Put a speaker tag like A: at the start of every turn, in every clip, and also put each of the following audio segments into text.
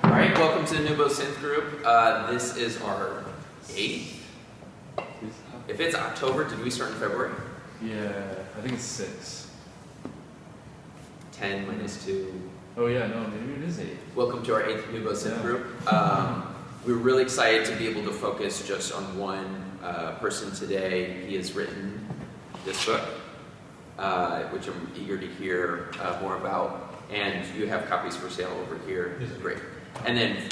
A: All right, welcome to the Newbo Synth Group. This is our 8th. If it's October, did we start in February?
B: Yeah, I think it's 6.
A: 10 minus 2.
B: Oh yeah, no, maybe it is 8.
A: Welcome to our 8th Newbo Synth Group. We're really excited to be able to focus just on one person today. He has written this book, which I'm eager to hear more about. And you have copies for sale over here. This is great. And then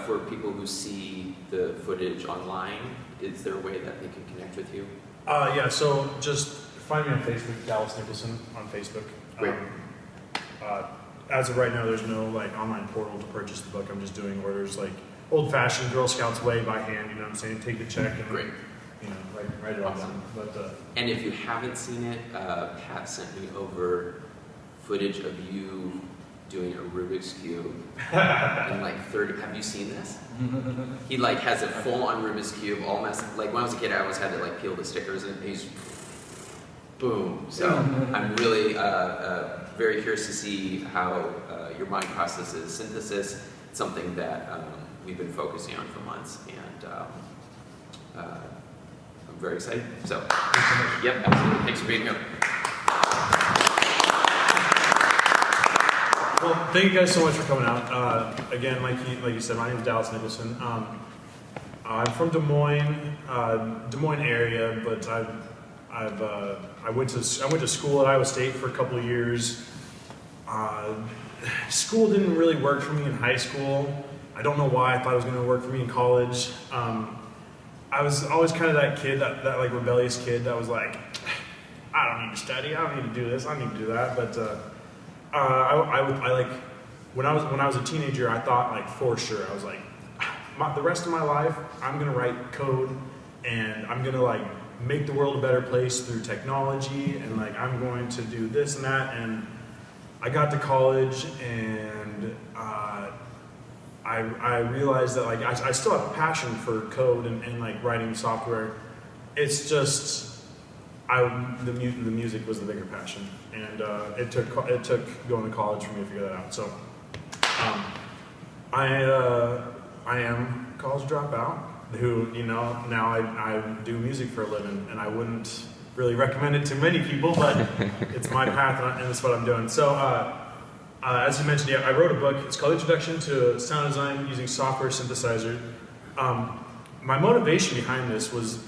A: for people who see the footage online, is there a way that they can connect with you?
C: Yeah, so just find me on Facebook, Dallas Nicholson on Facebook.
A: Great.
C: As of right now, there's no like online portal to purchase the book. I'm just doing orders like old-fashioned Girl Scouts way by hand. You know what I'm saying? Take the check and
A: Great.
C: You know, write it all down. But
A: and if you haven't seen it, Pat sent me over footage of you doing a Rubik's Cube in like 30. Have you seen this? He like has a full-on Rubik's Cube, all messed. Like when I was a kid, I always had to like peel the stickers, and he's boom. So I'm really very curious to see how your mind processes synthesis. It's something that we've been focusing on for months, and I'm very excited. So, yep, absolutely. Thanks for being here.
C: well, thank you guys so much for coming out. Again, like you said, my name is Dallas Nicholson. I'm from Des Moines area, but I went to school at Iowa State for a couple of years. School didn't really work for me in high school. I don't know why. I thought it was going to work for me in college. I was always kind of that kid, that like rebellious kid that was like, I don't need to study. I don't need to do this. I don't need to do that. But I like when I was a teenager, I thought like for sure I was like, the rest of my life I'm gonna write code and I'm gonna like make the world a better place through technology, and like I'm going to do this and that. And I got to college and I realized that like I still have a passion for code and like writing software. It's just the music was the bigger passion, and it took going to college for me to figure that out. So I am a college dropout who, you know, now I do music for a living, and I wouldn't really recommend it to many people, but it's my path and it's what I'm doing. So as you mentioned, yeah, I wrote a book. It's called Introduction to Sound Design Using Software Synthesizer. My motivation behind this was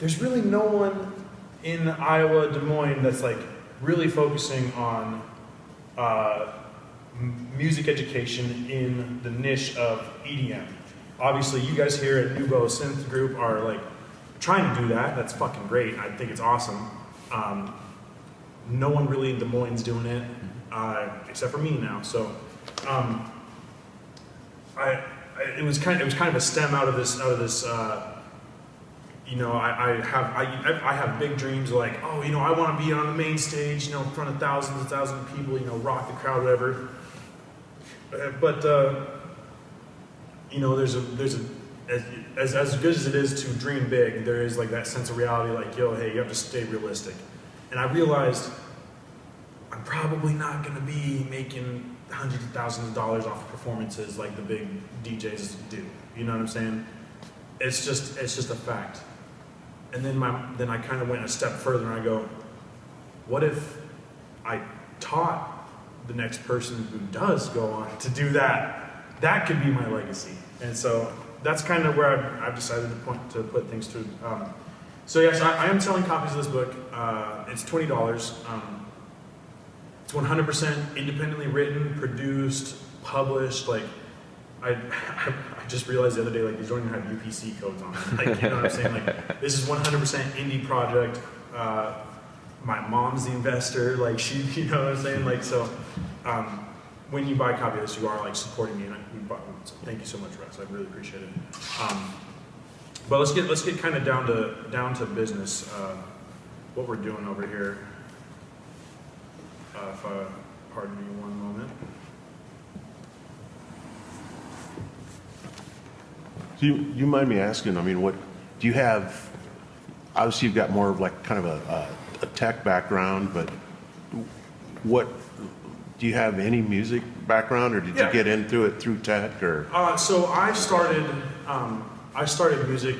C: there's really no one in Iowa, Des Moines, that's like really focusing on music education in the niche of EDM. Obviously, you guys here at Newbo Synth Group are like trying to do that. That's fucking great. I think it's awesome. No one really in Des Moines is doing it, except for me now. So, it was kind of a stem out of this. You know, I have big dreams like, oh, you know, I want to be on the main stage, you know, in front of thousands and thousands of people, you know, rock the crowd, whatever. But you know, there's as good as it is to dream big, there is like that sense of reality, like, yo, hey, you have to stay realistic. And I realized I'm probably not going to be making hundreds of thousands of dollars off of performances like the big DJs do. You know what I'm saying? It's just a fact. And then I kind of went a step further and I go, what if I taught the next person who does go on to do that? That could be my legacy. And so that's kind of where I've decided to put things through. So yes, I am selling copies of this book. It's $20. It's 100% independently written, produced, published. Like I just realized the other day, like these don't even have UPC codes on them. Like, you know what I'm saying? Like this is 100% indie project. My mom's the investor. Like she, you know what I'm saying? Like so, when you buy a copy of this, you are like supporting me, and so thank you so much, Russ. I really appreciate it. But let's get kind of down to business. What we're doing over here. Pardon me one moment.
D: Do you mind me asking, I mean, what do you have? Obviously, you've got more of like kind of a tech background, but what do do you have any music background, or did you get into it through tech, or?
C: So I started music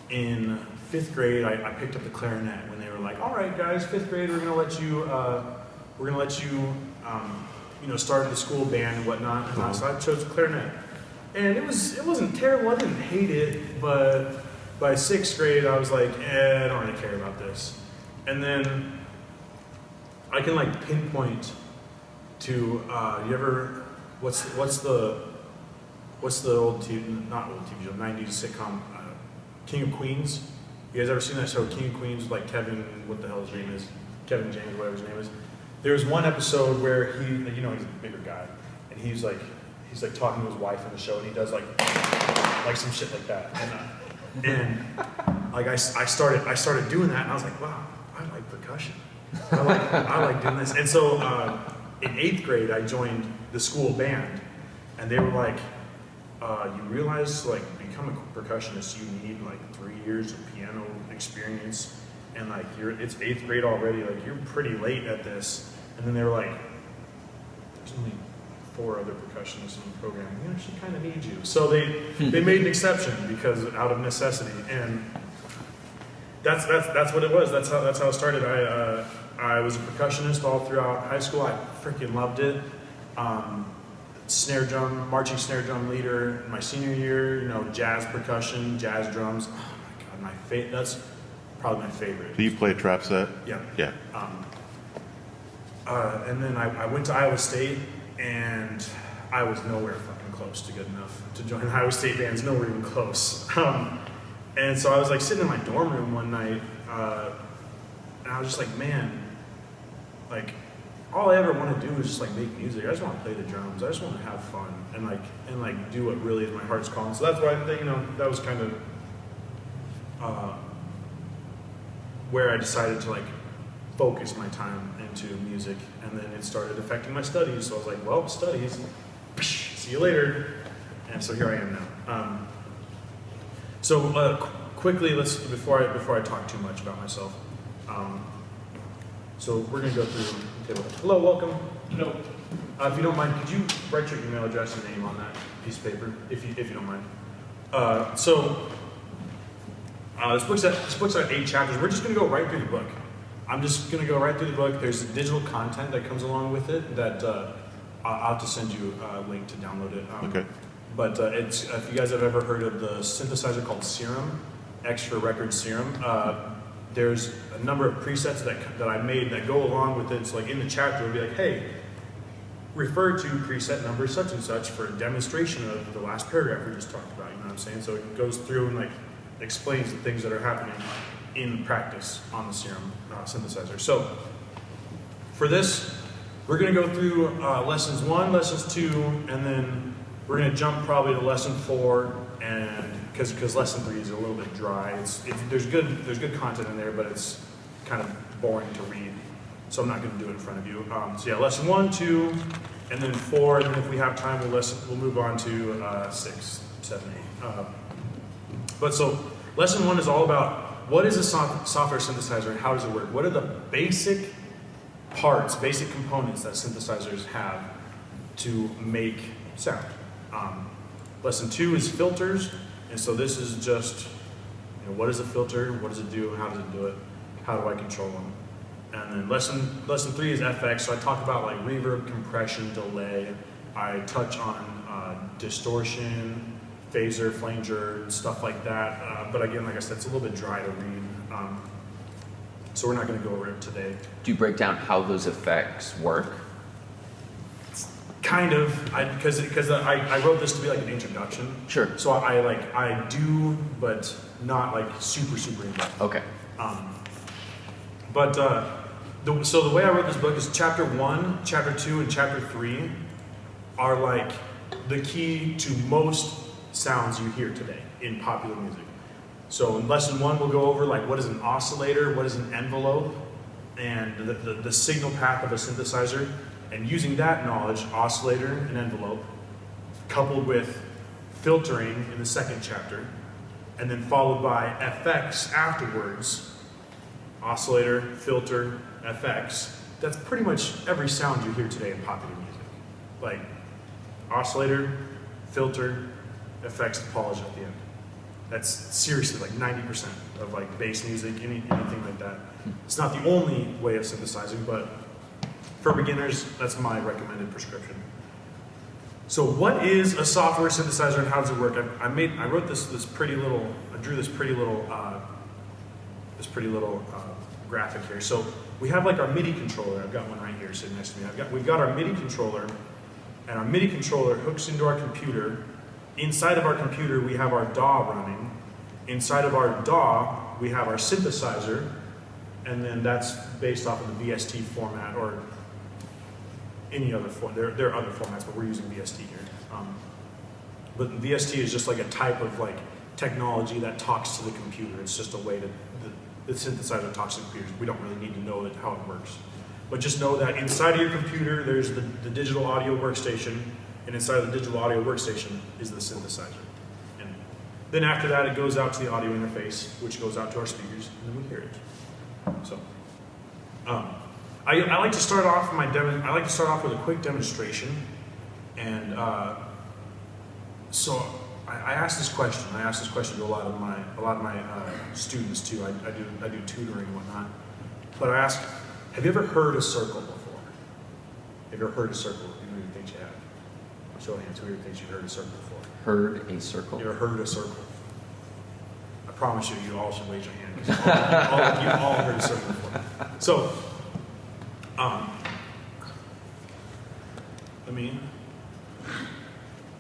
C: in 5th grade. I picked up the clarinet when they were like, all right, guys, 5th grade, we're gonna let you start the school band and whatnot. And so I chose the clarinet, and it wasn't terrible. I didn't hate it, but by 6th grade, I was like, I don't really care about this. And then I can like pinpoint to what's the old TV, not old TV show, 90s sitcom, King of Queens. You guys ever seen that show, King of Queens, with like Kevin, what the hell his name is? Kevin James, whatever his name is. There's one episode where he's a bigger guy, and he's like talking to his wife in the show, and he does like some shit like that. And like I started doing that, and I was like, wow, I like percussion. I like doing this. And so in 8th grade, I joined the school band, and they were like, you realize, like, become a percussionist, you need like 3 years of piano experience, and like it's 8th grade already, like you're pretty late at this. And then they were like, there's only 4 other percussionists in the program. We actually kind of need you. So they made an exception because out of necessity, and that's what it was. That's how it started. I was a percussionist all throughout high school. I freaking loved it. Snare drum, marching snare drum leader in my senior year. Jazz percussion, jazz drums. Oh my God, that's probably my favorite.
D: Do you play a trap set?
C: Yeah.
D: Yeah.
C: And then I went to Iowa State, and I was nowhere fucking close to good enough to join Iowa State bands, nowhere even close. And so I was like sitting in my dorm room one night, and I was just like, man, like all I ever want to do is just like make music. I just want to play the drums. I just want to have fun and like do what really is my heart's calling. So that's why that was kind of where I decided to like focus my time into music, and then it started affecting my studies. So I was like, well, studies, see you later. And so here I am now. So quickly, before I talk too much about myself. So we're gonna go through. Hello, welcome.
B: No.
C: If you don't mind, could you write your email address and name on that piece of paper, if you don't mind? This book's got 8 chapters. We're just gonna go right through the book. I'm just gonna go right through the book. There's digital content that comes along with it that I'll have to send you a link to download it.
D: Okay.
C: But it's if you guys have ever heard of the synthesizer called Serum, X for record Serum. There's a number of presets that I made that go along with it. So like in the chapter, it'll be like, hey, refer to preset number such and such for a demonstration of the last paragraph we just talked about. You know what I'm saying? So it goes through and like explains the things that are happening in practice on the Serum synthesizer. So for this, we're going to go through lessons 1, lessons 2, and then we're going to jump probably to lesson 4, and because lesson 3 is a little bit dry. There's good content in there, but it's kind of boring to read. So I'm not going to do it in front of you. So yeah, lesson 1, 2, and then 4, and then if we have time, we'll move on to 6, 7, 8. But so lesson 1 is all about what is a software synthesizer and how does it work? What are the basic parts, basic components that synthesizers have to make sound? Lesson 2 is filters, and so this is just, what is a filter? What does it do? How does it do it? How do I control them? And then lesson 3 is FX, so I talk about like reverb, compression, delay. I touch on distortion, phaser, flanger, stuff like that. But again, like I said, it's a little bit dry to read. So we're not going to go over it today.
A: Do you break down how those effects work?
C: Kind of, because I wrote this to be like an introduction.
A: Sure.
C: So I do, but not like super in depth.
A: Okay.
C: So the way I wrote this book is chapter 1, chapter 2, and chapter 3 are like the key to most sounds you hear today in popular music. So in lesson 1, we'll go over like what is an oscillator, what is an envelope, and the signal path of a synthesizer. And using that knowledge, oscillator and envelope, coupled with filtering in the second chapter, and then followed by FX afterwards, oscillator, filter, FX, that's pretty much every sound you hear today in popular music. Like oscillator, filter, effects, and polish at the end. That's seriously like 90% of like bass music, anything like that. It's not the only way of synthesizing, but for beginners, that's my recommended prescription. So what is a software synthesizer and how does it work? I wrote this pretty little, I drew this pretty little graphic here. So we have like our MIDI controller. I've got one right here sitting next to me. We've got our MIDI controller, and our MIDI controller hooks into our computer. Inside of our computer, we have our DAW running. Inside of our DAW, we have our synthesizer, and then that's based off of the VST format or any other form. There are other formats, but we're using VST here. But VST is just like a type of like technology that talks to the computer. It's just a way to the synthesizer talks to computers. We don't really need to know how it works. But just know that inside of your computer, there's the digital audio workstation, and inside of the digital audio workstation is the synthesizer. And then after that, it goes out to the audio interface, which goes out to our speakers, and then we hear it. So, I like to start off I like to start off with a quick demonstration, and so I asked this question. I asked this question to a lot of my students too. I do tutoring and whatnot. But I ask, have you ever heard a circle before? Have you ever heard a circle? Who do you think you have? Show of hands. Who do you think you've heard a circle before?
A: Heard a circle?
C: You ever heard a circle? I promise you, you all should raise your hand. You all heard a circle before. So, let me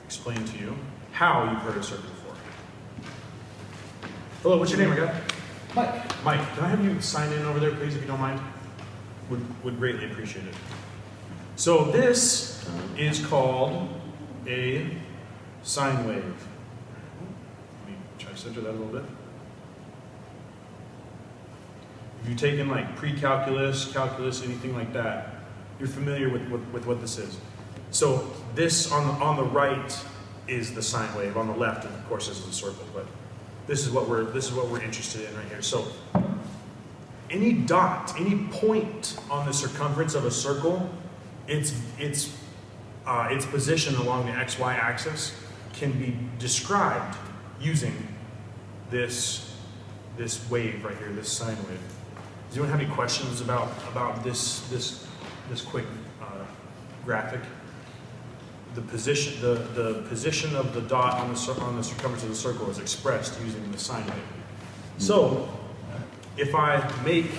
C: explain to you how you've heard a circle before. Hello, what's your name again?
B: Mike.
C: Mike, can I have you sign in over there, please, if you don't mind? Would greatly appreciate it. So this is called a sine wave. Let me try to center that a little bit. If you've taken like pre-calculus, calculus, anything like that, you're familiar with what this is. So this on the right is the sine wave. On the left, of course, this is a circle, but this is what we're interested in right here. So any dot, any point on the circumference of a circle, its position along the XY axis can be described using this wave right here, this sine wave. Does anyone have any questions about this quick graphic? The position of the dot on the circumference of the circle is expressed using the sine wave. So if I make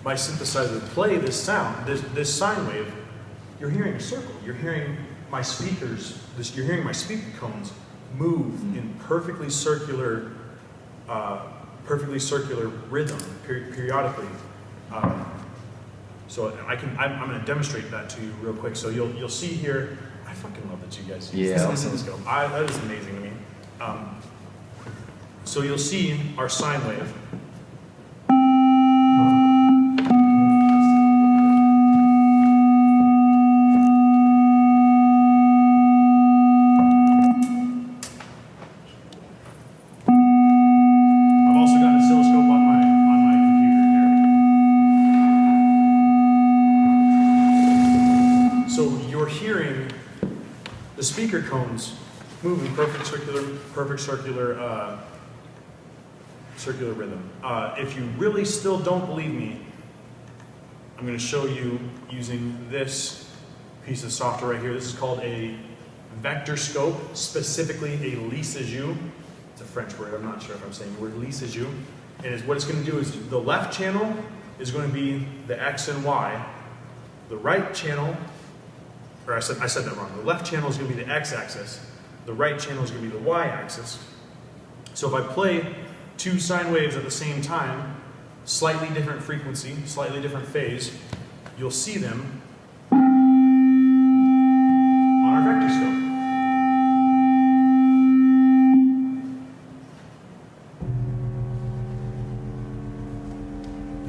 C: my synthesizer play this sound, this sine wave, you're hearing a circle. You're hearing my speakers. You're hearing my speaker cones move in perfectly circular rhythm periodically. So I'm going to demonstrate that to you real quick. So you'll see here. I fucking love that you guys use this oscilloscope. That is amazing to me. So you'll see our sine wave. I've also got an oscilloscope on my computer here. So you're hearing the speaker cones move in perfect circular rhythm. If you really still don't believe me, I'm going to show you using this piece of software right here. This is called a vector scope, specifically a lissajou. It's a French word. I'm not sure if I'm saying the word lissajou. And what it's going to do is the left channel is going to be the X and Y. The right channel, or I said that wrong. The left channel is going to be the X-axis. The right channel is going to be the Y-axis. So if I play two sine waves at the same time, slightly different frequency, slightly different phase, you'll see them on our vector scope.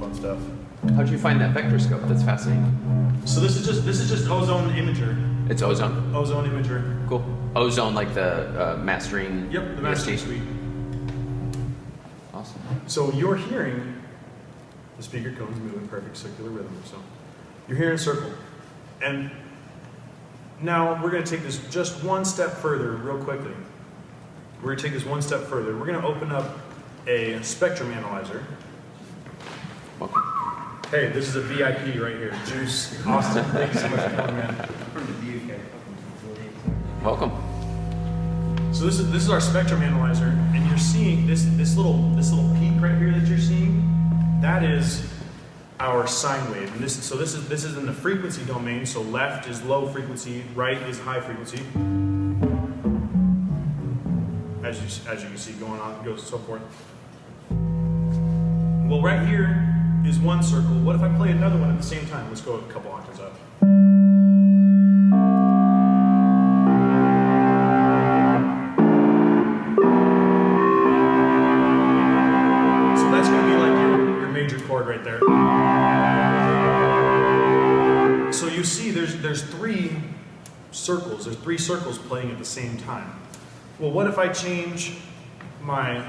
C: Fun stuff.
A: How'd you find that vector scope? That's fascinating.
C: So this is just Ozone Imager.
A: It's Ozone.
C: Ozone Imager.
A: Cool. Ozone, like the mastering.
C: Yep, the mastering suite.
A: Awesome.
C: So you're hearing the speaker cones move in perfect circular rhythm. So You're hearing a circle. And now we're going to take this just one step further real quickly. We're going to take this one step further. We're going to open up a spectrum analyzer. Hey, this is a VIP right here. Juice, Austin, thank you so much for coming, man.
A: Welcome.
C: So this is our spectrum analyzer, and you're seeing this little peak right here that you're seeing. That is our sine wave, and this is in the frequency domain. So left is low frequency, right is high frequency. As you can see, going on, goes so forth. Well, right here is one circle. What if I play another one at the same time? Let's go a couple octaves up. So that's going to be like your major chord right there. So you see there's three circles. There's three circles playing at the same time. Well, what if I change my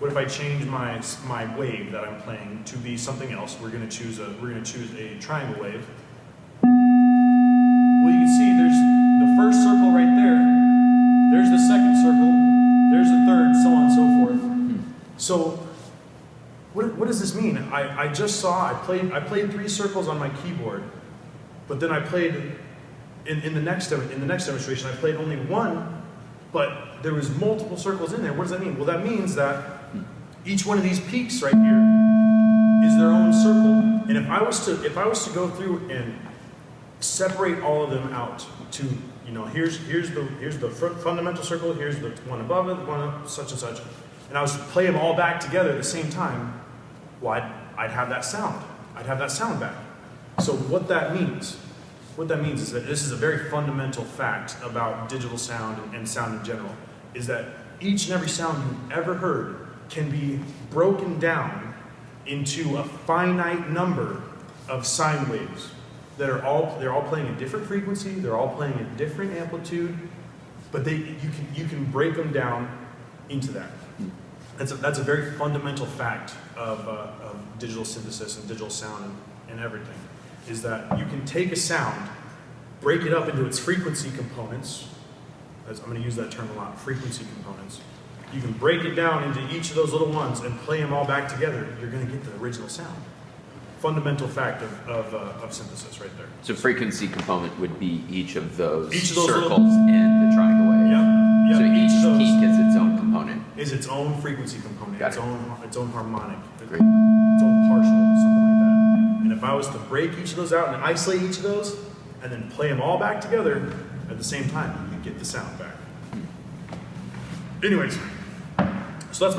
C: wave that I'm playing to be something else? We're going to choose a triangle wave. Well, you can see there's the first circle right there. There's the second circle. There's the third, so on and so forth. So what does this mean? I just saw I played three circles on my keyboard, but then I played in the next demonstration I played only one, but there was multiple circles in there. What does that mean? Well, that means that each one of these peaks right here is their own circle. And if I was to go through and separate all of them out to, here's the fundamental circle, here's the one above it, one such and such, and I was to play them all back together at the same time, well, I'd have that sound. I'd have that sound back. So what that means is that this is a very fundamental fact about digital sound and sound in general, is that each and every sound you've ever heard can be broken down into a finite number of sine waves that they're all playing a different frequency, they're all playing a different amplitude, but you can break them down into that. That's a very fundamental fact of digital synthesis and digital sound and everything, is that you can take a sound, break it up into its frequency components. I'm going to use that term a lot, frequency components. You can break it down into each of those little ones and play them all back together. You're going to get the original sound. Fundamental fact of synthesis right there.
A: So frequency component would be each of those
C: circles
A: in the triangle wave.
C: Yep.
A: So each peak is its own component.
C: Is its own frequency component, its own harmonic,
A: Great.
C: its own partial, something like that. And if I was to break each of those out and isolate each of those, and then play them all back together at the same time, you get the sound back. Anyways, so that's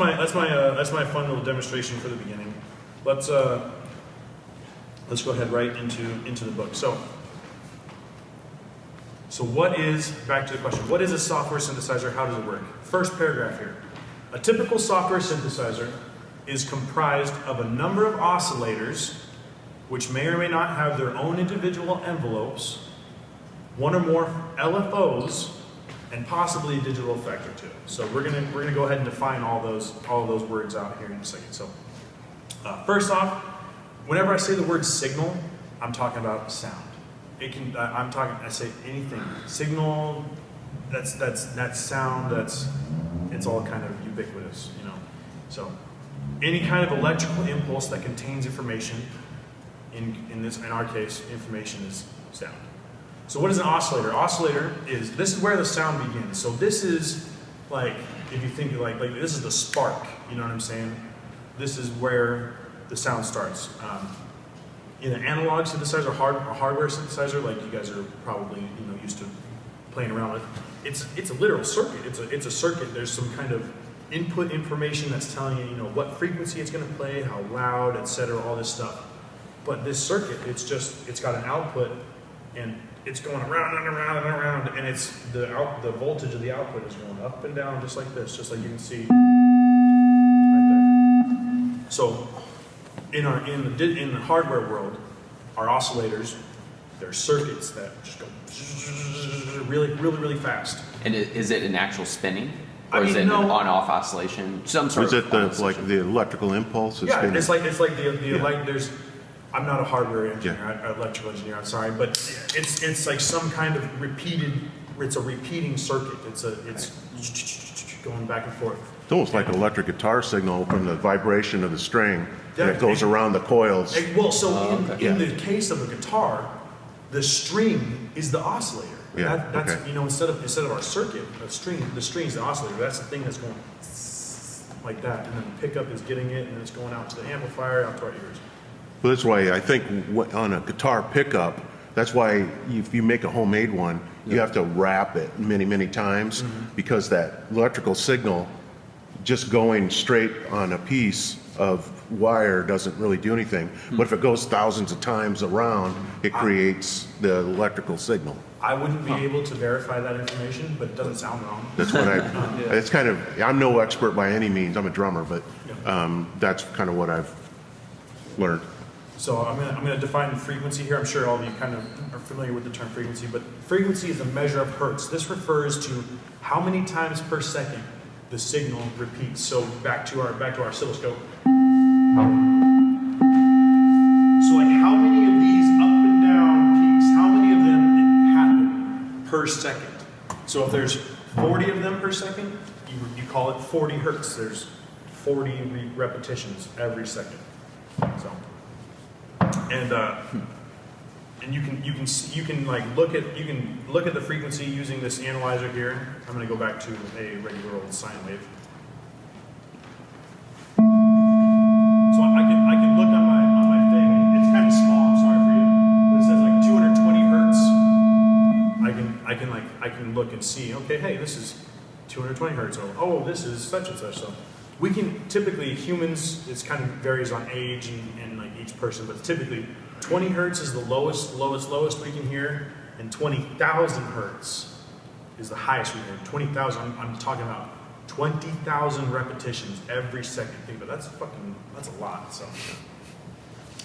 C: my fun little demonstration for the beginning. Let's go ahead right into the book. So what is, back to the question, what is a software synthesizer? How does it work? First paragraph here. A typical software synthesizer is comprised of a number of oscillators which may or may not have their own individual envelopes, one or more LFOs, and possibly a digital effect or two. So we're gonna go ahead and define all those words out here in a second. So first off, whenever I say the word signal, I'm talking about sound. I say anything. Signal, that's sound, it's all kind of ubiquitous, So any kind of electrical impulse that contains information, in our case, information is sound. So what is an oscillator? This is where the sound begins. So this is like, if you think like this is the spark, you know what I'm saying? This is where the sound starts. In an analog synthesizer, a hardware synthesizer, like you guys are probably used to playing around with, it's a literal circuit. It's a circuit. There's some kind of input information that's telling you what frequency it's going to play, how loud, etc., all this stuff. But this circuit, it's got an output, and it's going around and around and around, and it's the voltage of the output is going up and down just like this, just like you can see right there. So in the hardware world, our oscillators, they're circuits that just go really, really, really fast. And
A: is it an actual spinning? Or is it an on-off oscillation? Some sort
D: is
A: of
D: it like the electrical impulse?
C: Yeah, it's like the I'm not a hardware engineer, I'm an electrical engineer, I'm sorry, but it's like some kind of it's a repeating circuit. It's going back and forth.
D: It's almost like an electric guitar signal from the vibration of the string that goes around the coils.
C: Well, so in
D: Yeah.
C: the case of a guitar, the string is the oscillator.
D: Yeah,
C: That's
D: okay.
C: instead of our circuit, the string's the oscillator. That's the thing that's going like that, and then the pickup is getting it, and then it's going out to the amplifier, out to our ears.
D: Well, that's why I think on a guitar pickup, that's why if you make a homemade one, you have to wrap it many, many times because that electrical signal just going straight on a piece of wire doesn't really do anything. But if it goes thousands of times around, it creates the electrical signal.
C: I wouldn't be able to verify that information, but it doesn't sound wrong.
D: That's what it's kind of, I'm no expert by any means, I'm a drummer, but that's kind of what I've learned.
C: So I'm gonna define frequency here. I'm sure all of you kind of are familiar with the term frequency, but frequency is a measure of hertz. This refers to how many times per second the signal repeats. So back to our oscilloscope. So like how many of these up and down peaks, how many of them happen per second? So if there's 40 of them per second, you call it 40 hertz. There's 40 repetitions every second. So. And you can look at the frequency using this analyzer here. I'm going to go back to a regular old sine wave. So I can look on my thing. It's kind of small. I'm sorry for you, but it says like 220 hertz. I can look and see. Okay, hey, this is 220 hertz. Oh, this is such and such. So we can typically humans. It's kind of varies on age and like each person, but typically 20 hertz is the lowest we can hear, and 20,000 hertz is the highest we can hear. 20,000. I'm talking about 20,000 repetitions every second. Think about that's a lot. So,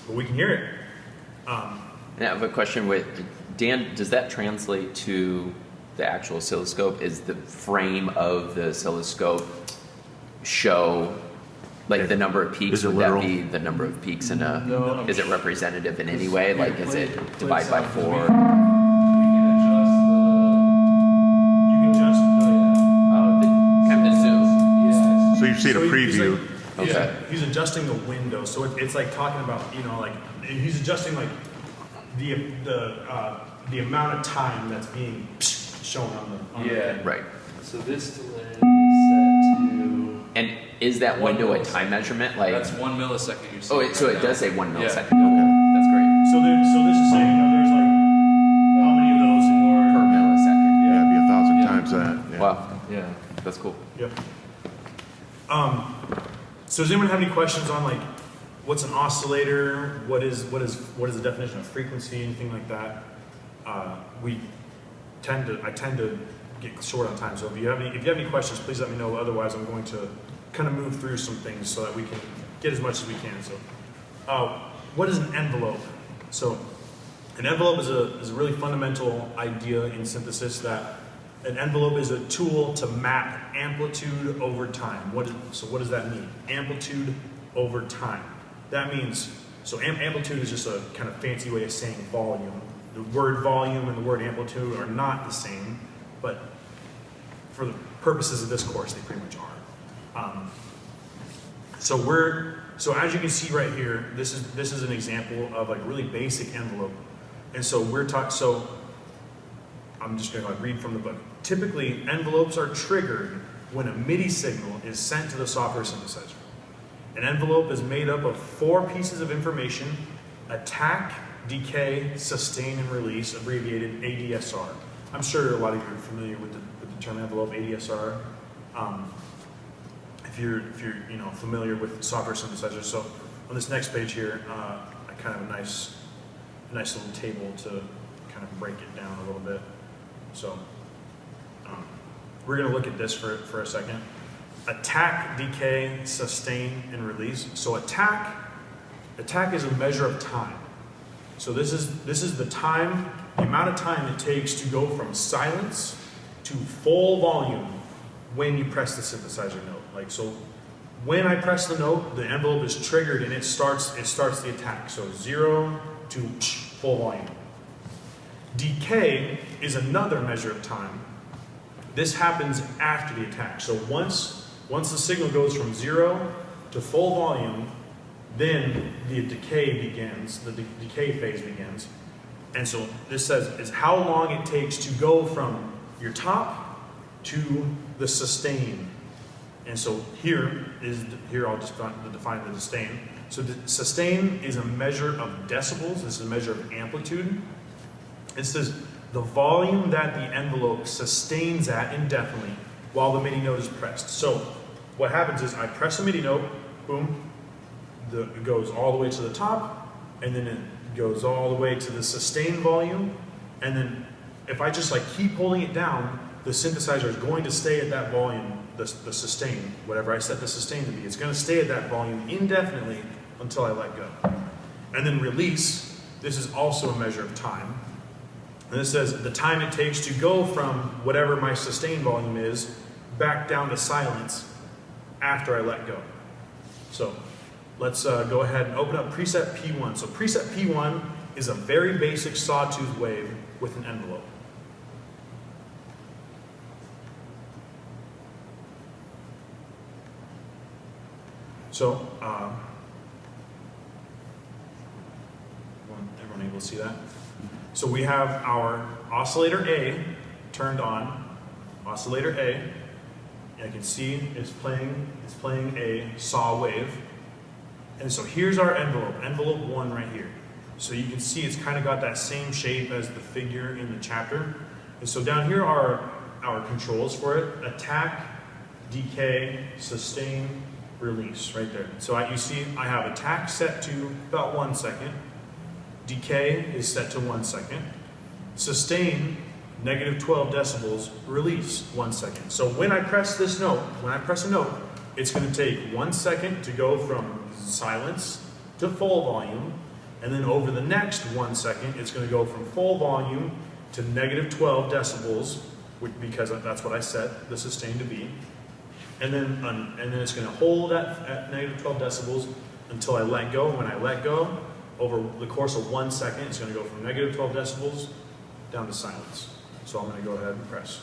C: but we can hear it.
A: I have a question with Dan. Does that translate to the actual oscilloscope? Is the frame of the oscilloscope show like the number of peaks?
D: Is it
A: Would
D: literal?
A: that be the number of peaks in a?
B: No.
A: Is it representative in any way? Like, is it divided by 4?
B: We can adjust
C: You can just.
A: Oh, kind of the zoom.
B: Yes.
D: So you've seen a preview.
A: Okay.
C: He's adjusting the window, so it's like talking about like he's adjusting like the amount of time that's being shown on the
B: Yeah.
C: thing.
A: Right.
B: So this delay is set to.
A: And is that
B: One
A: window a
B: millisecond.
A: time measurement? Like,
B: That's 1 millisecond. You're
A: oh,
B: seeing
A: so
B: right
A: it
B: now.
A: does say 1
B: Yeah.
A: millisecond. Okay, that's great.
C: So this is saying there's like how many of those?
A: Per millisecond.
D: Yeah, it'd be 1,000
B: Yeah.
D: times that. Yeah.
A: Wow,
B: Yeah.
A: that's cool.
C: Yep. So does anyone have any questions on like what's an oscillator? What is the definition of frequency? Anything like that? I tend to get short on time. So if you have any questions, please let me know. Otherwise, I'm going to kind of move through some things so that we can get as much as we can. So, what is an envelope? So, an envelope is a really fundamental idea in synthesis that an envelope is a tool to map amplitude over time. What does that mean? Amplitude over time. That means, so amplitude is just a kind of fancy way of saying volume. The word volume and the word amplitude are not the same, but for the purposes of this course, they pretty much are. So as you can see right here, this is an example of like really basic envelope. And so I'm just going to read from the book. Typically, envelopes are triggered when a MIDI signal is sent to the software synthesizer. An envelope is made up of 4 pieces of information: attack, decay, sustain, and release, abbreviated ADSR. I'm sure a lot of you are familiar with the term envelope, ADSR. If you're familiar with software synthesizers. So on this next page here, I kind of have a nice little table to kind of break it down a little bit. So we're going to look at this for a second. Attack, decay, sustain, and release. So attack is a measure of time. So this is the amount of time it takes to go from silence to full volume when you press the synthesizer note. Like, so When I press the note, the envelope is triggered and it starts the attack. So 0 to full volume. Decay is another measure of time. This happens after the attack. So once the signal goes from 0 to full volume, then the decay begins, the decay phase begins. And so this says is how long it takes to go from your top to the sustain. And so here I'll just define the sustain. So the sustain is a measure of decibels. This is a measure of amplitude. It says the volume that the envelope sustains at indefinitely while the MIDI note is pressed. So what happens is I press a MIDI note, boom, it goes all the way to the top, and then it goes all the way to the sustain volume, and then if I just like keep holding it down, the synthesizer is going to stay at that volume, the sustain, whatever I set the sustain to be, it's going to stay at that volume indefinitely until I let go. And then release, this is also a measure of time. And this says the time it takes to go from whatever my sustain volume is back down to silence after I let go. So let's go ahead and open up preset P1. So preset P1 is a very basic sawtooth wave with an envelope. So, everyone able to see that? So we have our oscillator A turned on. Oscillator A, I can see it's playing a saw wave. And so here's our envelope 1 right here. So you can see it's kind of got that same shape as the figure in the chapter. And so down here are our controls for it: attack, decay, sustain, release, right there. So you see I have attack set to about 1 second. Decay is set to 1 second. Sustain, -12 decibels. Release, 1 second. So when I press this note, when I press a note, it's going to take 1 second to go from silence to full volume, and then over the next 1 second, it's going to go from full volume to -12 decibels, because that's what I set the sustain to be. And then it's going to hold at -12 decibels until I let go. When I let go, over the course of 1 second, it's going to go from -12 decibels down to silence. So I'm going to go ahead and press.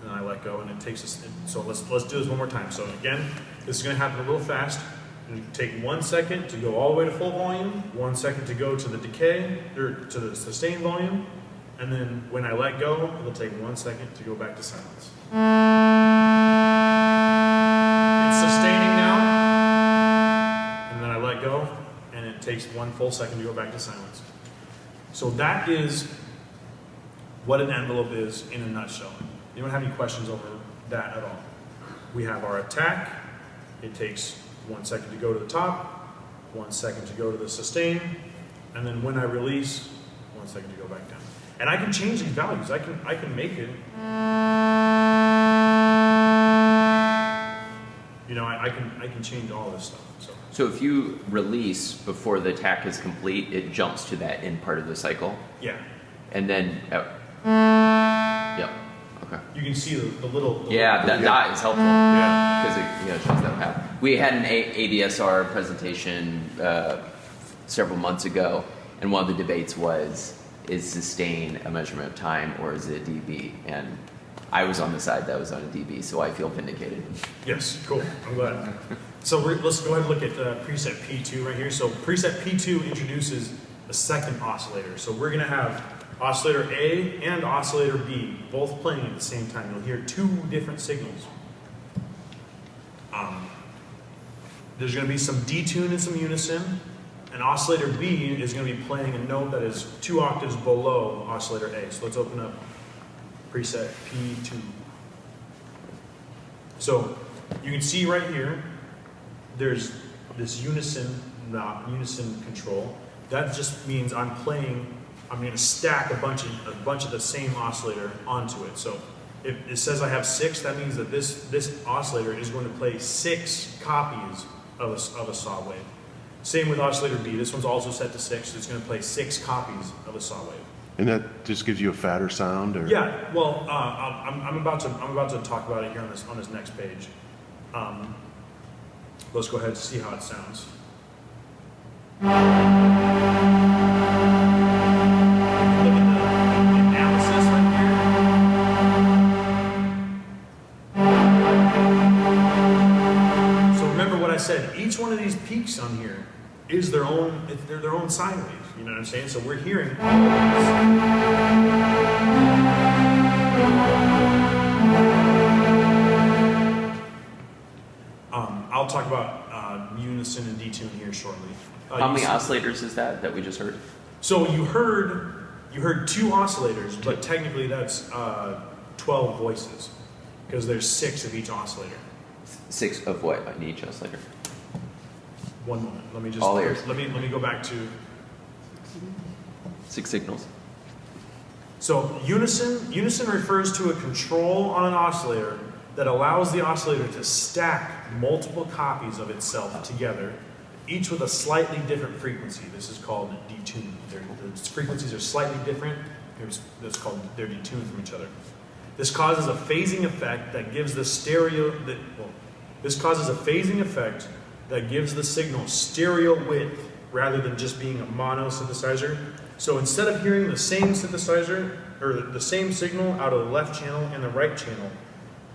C: And I let go, and it takes us. So let's do this one more time. So again, this is going to happen a little fast. And take 1 second to go all the way to full volume, 1 second to go to the decay or to the sustain volume. And then when I let go, it'll take 1 second to go back to silence. It's sustaining now. And then I let go, and it takes 1 full second to go back to silence. So that is what an envelope is in a nutshell. Anyone have any questions over that at all? We have our attack. It takes 1 second to go to the top, 1 second to go to the sustain, and then when I release, 1 second to go back down. And I can change these values. I can make it. You know, I can change all this stuff.
A: So if you release before the attack is complete, it jumps to that end part of the cycle.
C: Yeah.
A: And then, yep. Okay.
C: You can see the little.
A: Yeah, that dot is helpful.
C: Yeah.
A: Because it shows that path. We had an ADSR presentation several months ago, and one of the debates was, is sustain a measurement of time or is it dB? And I was on the side that was on a dB, so I feel vindicated.
C: Yes, cool. I'm glad. So let's go ahead and look at preset P2 right here. So preset P2 introduces a second oscillator. So we're going to have oscillator A and oscillator B both playing at the same time. You'll hear 2 different signals. There's going to be some detune and some unison. And oscillator B is going to be playing a note that is 2 octaves below oscillator A. So let's open up preset P2. So you can see right here, there's this unison control. That just means I'm going to stack a bunch of the same oscillator onto it. So if it says I have 6, that means that this oscillator is going to play 6 copies of a saw wave. Same with oscillator B. This one's also set to 6, so it's going to play 6 copies of a saw wave.
D: And that just gives you a fatter sound, or?
C: Yeah, well, I'm about to talk about it here on this next page. Let's go ahead and see how it sounds. Look at the analysis right here. So remember what I said. Each one of these peaks on here is their own. They're their own sine wave. You know what I'm saying? So we're hearing all of this. I'll talk about unison and detune here shortly.
A: How many oscillators is that we just heard?
C: So you heard 2 oscillators, but technically that's 12 voices because there's 6 of each oscillator.
A: 6 of what in each oscillator?
C: One moment. Let me just
A: All ears.
C: let me go back to.
A: 6 signals.
C: So unison refers to a control on an oscillator that allows the oscillator to stack multiple copies of itself together, each with a slightly different frequency. This is called detune. The frequencies are slightly different. They're detuned from each other. This causes a phasing effect that gives the signal stereo width rather than just being a mono synthesizer. So instead of hearing the same synthesizer or the same signal out of the left channel and the right channel,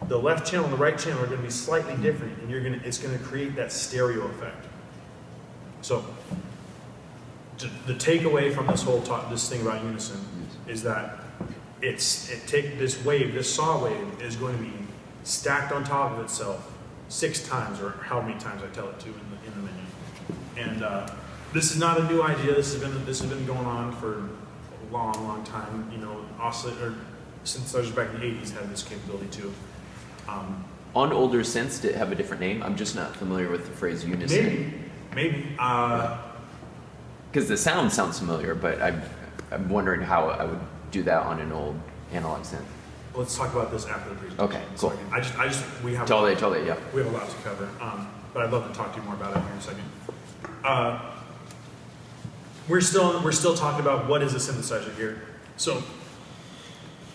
C: the left channel and the right channel are going to be slightly different, and it's going to create that stereo effect. So the takeaway from this whole this thing about unison is that this saw wave is going to be stacked on top of itself 6 times, or how many times I tell it to in the menu. And this is not a new idea. This has been going on for a long time. You know, synthesizers back in the 80s had this capability too.
A: On older synths, did it have a different name? I'm just not familiar with the phrase unison.
C: Maybe.
A: Because the sound sounds familiar, but I'm wondering how I would do that on an old analog synth.
C: Let's talk about this after the presentation.
A: Okay, cool.
C: We have
A: Totally, yeah.
C: We have a lot to cover, but I'd love to talk to you more about it here in a second. We're still talking about what is a synthesizer here. So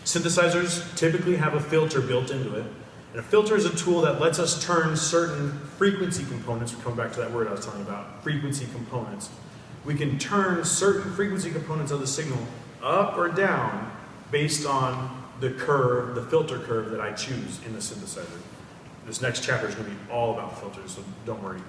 C: synthesizers typically have a filter built into it. And a filter is a tool that lets us turn certain frequency components, we're coming back to that word I was telling you about, frequency components. We can turn certain frequency components of the signal up or down based on the filter curve that I choose in the synthesizer. This next chapter is going to be all about filters, so don't worry.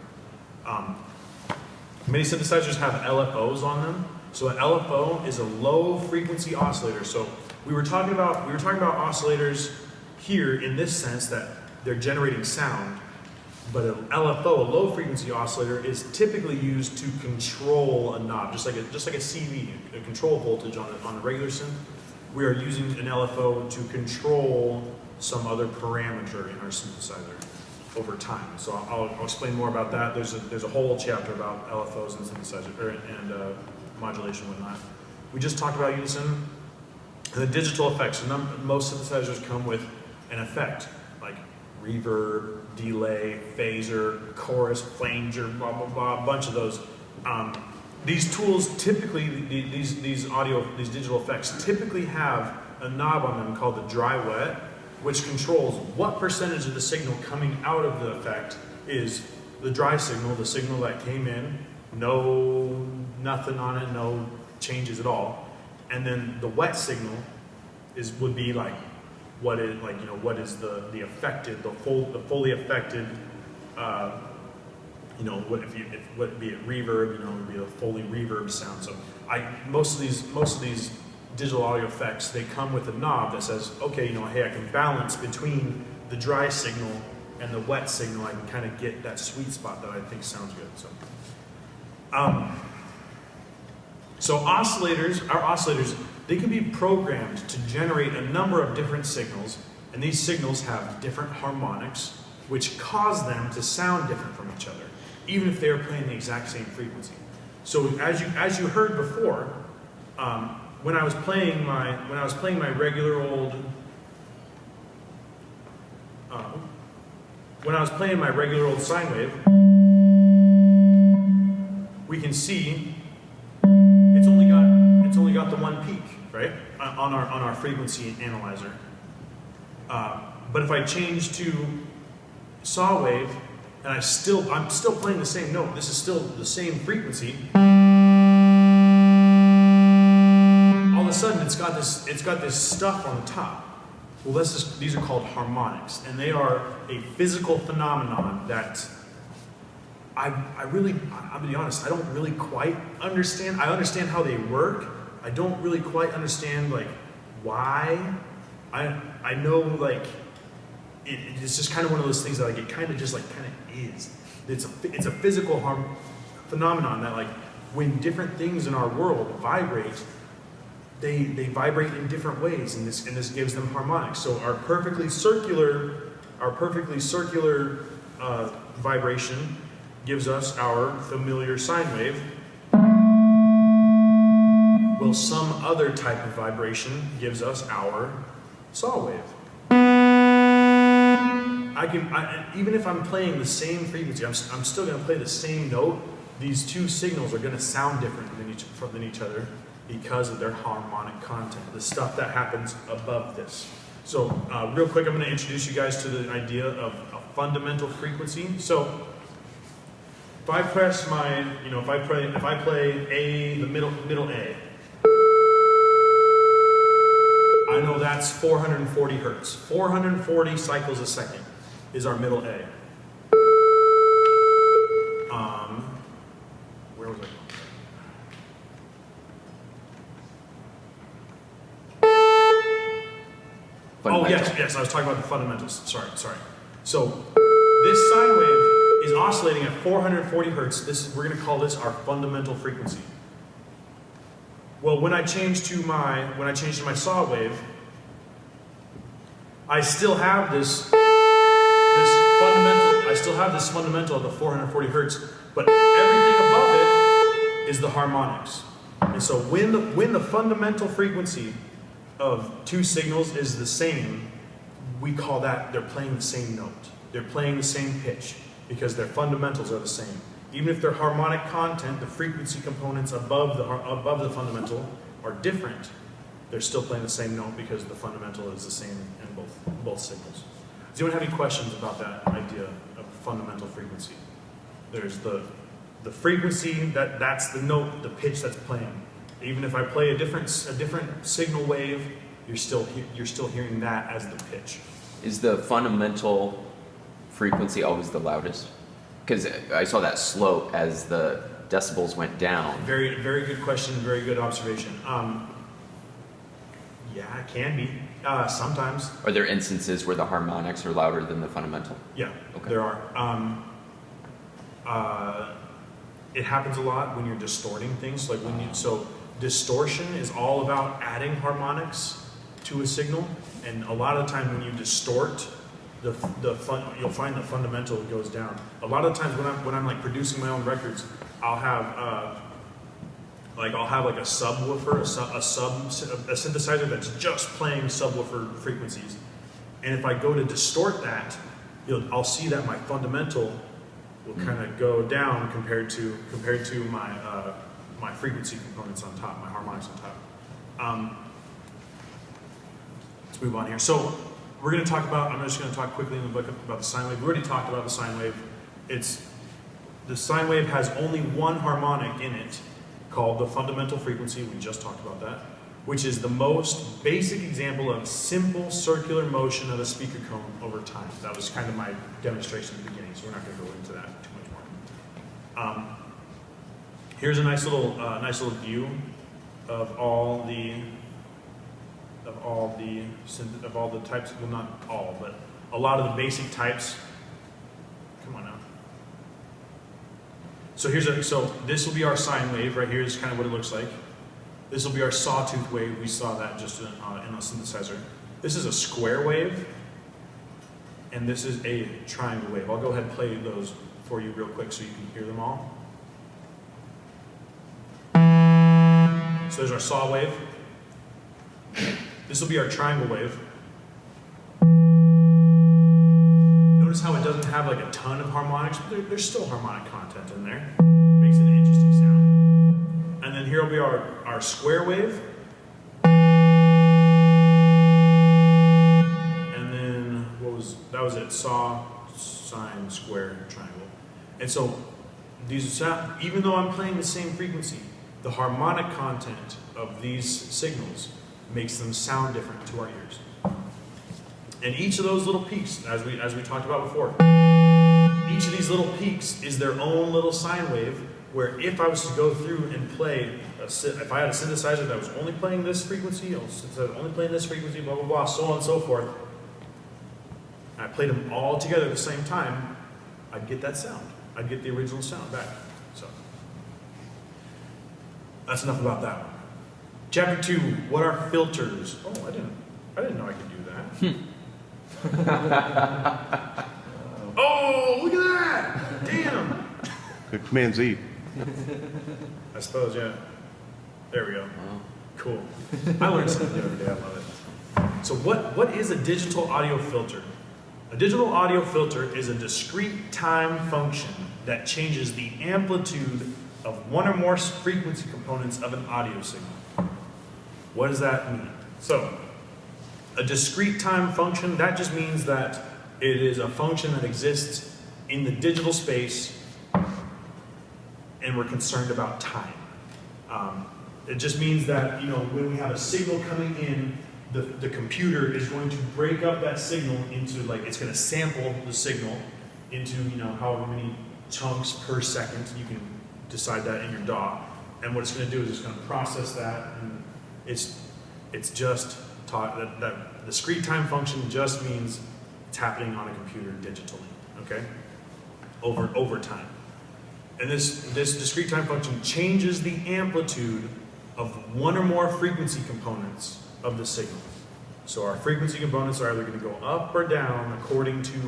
C: Many synthesizers have LFOs on them. So an LFO is a low frequency oscillator. So we were talking about oscillators here in this sense that they're generating sound, but an LFO, a low frequency oscillator, is typically used to control a knob, just like a CV, a control voltage on a regular synth. We are using an LFO to control some other parameter in our synthesizer over time. So I'll explain more about that. There's a whole chapter about LFOs and synthesizer and modulation and whatnot. We just talked about unison. And the digital effects. Most synthesizers come with an effect like reverb, delay, phaser, chorus, flanger, blah blah blah, a bunch of those. These tools typically, these digital effects typically have a knob on them called the dry wet, which controls what percentage of the signal coming out of the effect is the dry signal, the signal that came in, nothing on it, no changes at all, and then the wet signal would be like what is the affected, the fully affected. What be it reverb, it would be a fully reverb sound. So most of these digital audio effects, they come with a knob that says, okay, hey, I can balance between the dry signal and the wet signal. I can kind of get that sweet spot that I think sounds good. So our oscillators, they can be programmed to generate a number of different signals, and these signals have different harmonics, which cause them to sound different from each other, even if they are playing the exact same frequency. So as you heard before, when I was playing my regular old sine wave, we can see it's only got the one peak. right? On our frequency analyzer. But if I change to saw wave, and I'm still playing the same note, this is still the same frequency. All of a sudden, it's got this stuff on the top. Well, these are called harmonics, and they are a physical phenomenon that I'm gonna be honest, I don't really quite understand. I understand how they work. I don't really quite understand like why. I know like it's just kind of one of those things that like it kind of is. It's a physical phenomenon that like when different things in our world vibrate, they vibrate in different ways, and this gives them harmonics. So our perfectly circular vibration gives us our familiar sine wave. Well, some other type of vibration gives us our saw wave. Even if I'm playing the same frequency, I'm still going to play the same note. These two signals are going to sound different than each other because of their harmonic content, the stuff that happens above this. So real quick, I'm going to introduce you guys to the idea of a fundamental frequency. So if I press if I play A, the middle A, I know that's 440 hertz. 440 cycles a second is our middle A. Where was I going? Oh, yes, I was talking about the fundamentals. Sorry. So this sine wave is oscillating at 440 hertz. We're going to call this our fundamental frequency. Well, when I change to my saw wave, I still have this fundamental of the 440 hertz, but everything above it is the harmonics. And so when the fundamental frequency of two signals is the same, we call that they're playing the same note. They're playing the same pitch because their fundamentals are the same. Even if their harmonic content, the frequency components above the fundamental are different, they're still playing the same note because the fundamental is the same in both signals. Does anyone have any questions about that idea of fundamental frequency? There's the frequency, that's the note, the pitch that's playing. Even if I play a different signal wave, you're still hearing that as the pitch.
A: Is the fundamental frequency always the loudest? Because I saw that slope as the decibels went down.
C: Very, very good question. Very good observation. Yeah, it can be. Sometimes.
A: Are there instances where the harmonics are louder than the fundamental?
C: Yeah,
A: okay.
C: There are. It happens a lot when you're distorting things. So distortion is all about adding harmonics to a signal, and a lot of the time when you distort, you'll find the fundamental goes down. A lot of times when I'm like producing my own records, I'll have a subwoofer, a synthesizer that's just playing subwoofer frequencies, and if I go to distort that, I'll see that my fundamental will kind of go down compared to my frequency components on top, my harmonics on top. Let's move on here. So we're going to talk about, I'm just going to talk quickly in the book about the sine wave. We already talked about the sine wave. The sine wave has only one harmonic in it called the fundamental frequency. We just talked about that, which is the most basic example of simple circular motion of a speaker cone over time. That was kind of my demonstration at the beginning, so we're not going to go into that too much more. Here's a nice little view of all the types. Well, not all, but a lot of the basic types. Come on now. So this will be our sine wave right here. Is kind of what it looks like. This will be our sawtooth wave. We saw that just in a synthesizer. This is a square wave, and this is a triangle wave. I'll go ahead and play those for you real quick so you can hear them all. So there's our saw wave. This will be our triangle wave. Notice how it doesn't have like a ton of harmonics, but there's still harmonic content in there. Makes it an interesting sound. And then here will be our square wave. saw, sine, square, triangle. And so these sound, even though I'm playing the same frequency, the harmonic content of these signals makes them sound different to our ears. And each of those little peaks, as we talked about before, each of these little peaks is their own little sine wave, where if I was to go through and play, if I had a synthesizer that was only playing this frequency, only playing this frequency, blah, blah, blah, so on and so forth, and I played them all together at the same time, I'd get that sound. I'd get the original sound back. So that's enough about that one. Chapter 2, what are filters? Oh, I didn't know I could do that. Oh, look at that! Damn!
D: Good Command Z.
C: I suppose, yeah. There we go.
A: Wow.
C: Cool. I learned something the other day. I love it. So what is a digital audio filter? A digital audio filter is a discrete time function that changes the amplitude of one or more frequency components of an audio signal. What does that mean? So, a discrete time function, that just means that it is a function that exists in the digital space, and we're concerned about time. It just means that, when we have a signal coming in, the computer is going to break up that signal into, it's going to sample the signal into, however many chunks per second. You can decide that in your DAW. And what it's going to do is it's going to process that, and it's just taught that discrete time function just means it's happening on a computer digitally, okay? Over time. And this discrete time function changes the amplitude of one or more frequency components of the signal. So our frequency components are either going to go up or down according to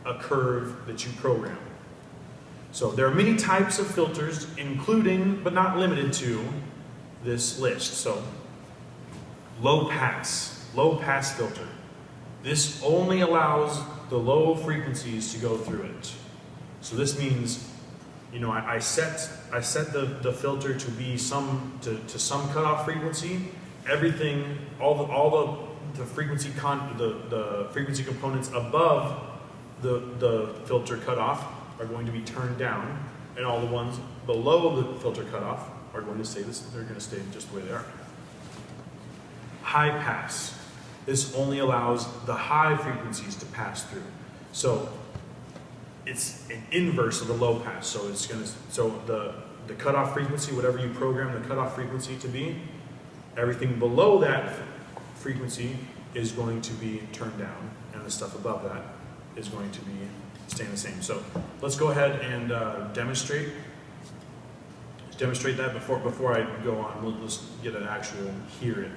C: a curve that you program. So there are many types of filters, including, but not limited to, this list. So low pass filter. This only allows the low frequencies to go through it. So this means, I set the filter to be to some cutoff frequency. Everything, all the frequency the frequency components above the filter cutoff are going to be turned down, and all the ones below the filter cutoff are going to stay they're going to stay just the way they are. High pass. This only allows the high frequencies to pass through. So it's an inverse of the low pass. So the cutoff frequency, whatever you program the cutoff frequency to be, everything below that frequency is going to be turned down, and the stuff above that is going to be staying the same. So let's go ahead and demonstrate that before I go on. We'll just get an actual hear it.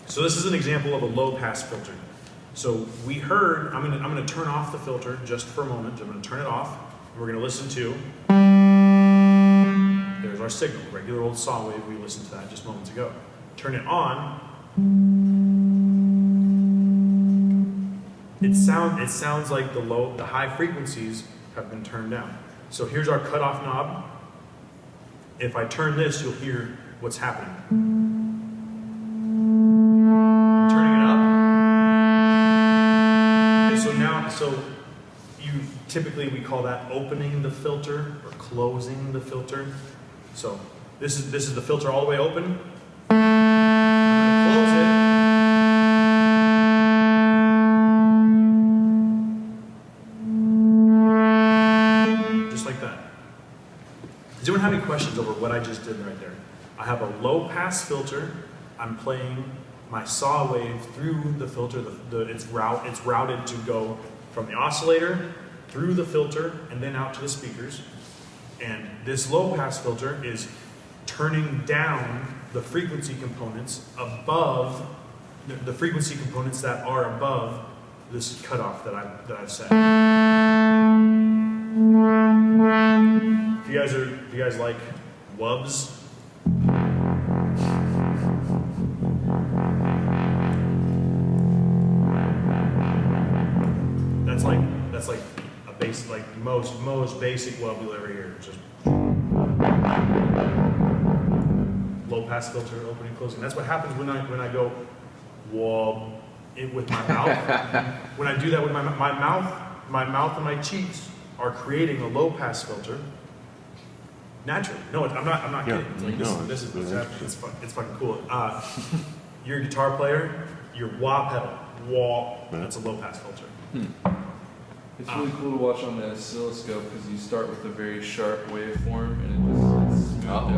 C: So this is an example of a low pass filter. So we heard, I'm gonna turn off the filter just for a moment. I'm gonna turn it off, and we're gonna listen to, there's our signal, regular old saw wave. We listened to that just moments ago. Turn it on. It sounds like the high frequencies have been turned down. So here's our cutoff knob. If I turn this, you'll hear what's happening. So typically we call that opening the filter or closing the filter. So this is the filter all the way open. I'm going to close it. Just like that. Does anyone have any questions over what I just did right there? I have a low pass filter. I'm playing my saw wave through the filter. It's routed to go from the oscillator through the filter and then out to the speakers. And this low pass filter is turning down the frequency components above the frequency components that are above this cutoff that I've set. If you guys like wubs, that's like a basic, like most basic wub you'll ever hear. Just low pass filter opening, closing. That's what happens when I go with my mouth. When I do that with my mouth and my cheeks are creating a low pass filter naturally. No, I'm not
D: Yeah,
C: kidding. It's like,
D: no,
C: this is what's
D: it's-
C: happening. It's fucking cool. You're a guitar player. Your wah pedal, that's a low pass filter.
B: It's really cool to watch on the oscilloscope because you start with a very sharp waveform and it just smooths out.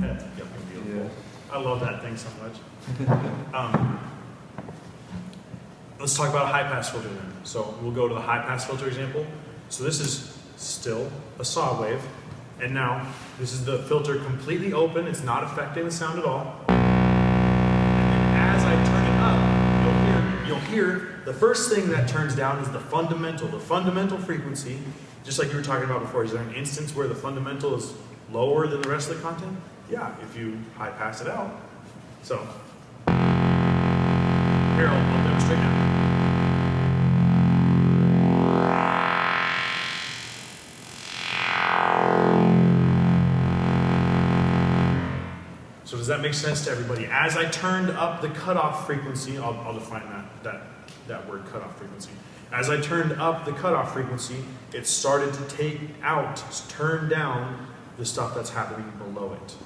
C: That's fucking beautiful. I love that thing so much. Let's talk about a high pass filter then. So we'll go to the high pass filter example. So this is still a saw wave. And now this is the filter completely open. It's not affecting the sound at all. And then as I turn it up, you'll hear the first thing that turns down is the fundamental frequency. Just like you were talking about before, is there an instance where the fundamental is lower than the rest of the content? Yeah, if you high pass it out. So, here, I'll demonstrate now. So does that make sense to everybody? As I turned up the cutoff frequency, I'll define that word cutoff frequency. As I turned up the cutoff frequency, it started to turn down the stuff that's happening below it.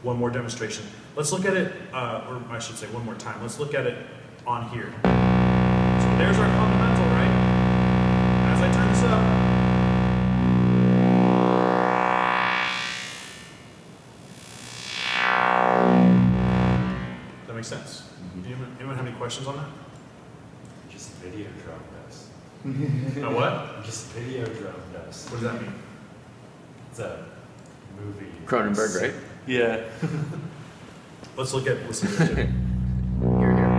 C: One more demonstration. Let's look at it, or I should say one more time. Let's look at it on here. So there's our fundamental, right? As I turn this up, that makes sense. Anyone have any questions on that?
E: Just video drum does.
C: A what?
E: Just video drum does.
C: What does that mean?
E: It's a movie.
A: Cronenberg, right?
B: Yeah.
C: Let's look at it.
A: Here, here.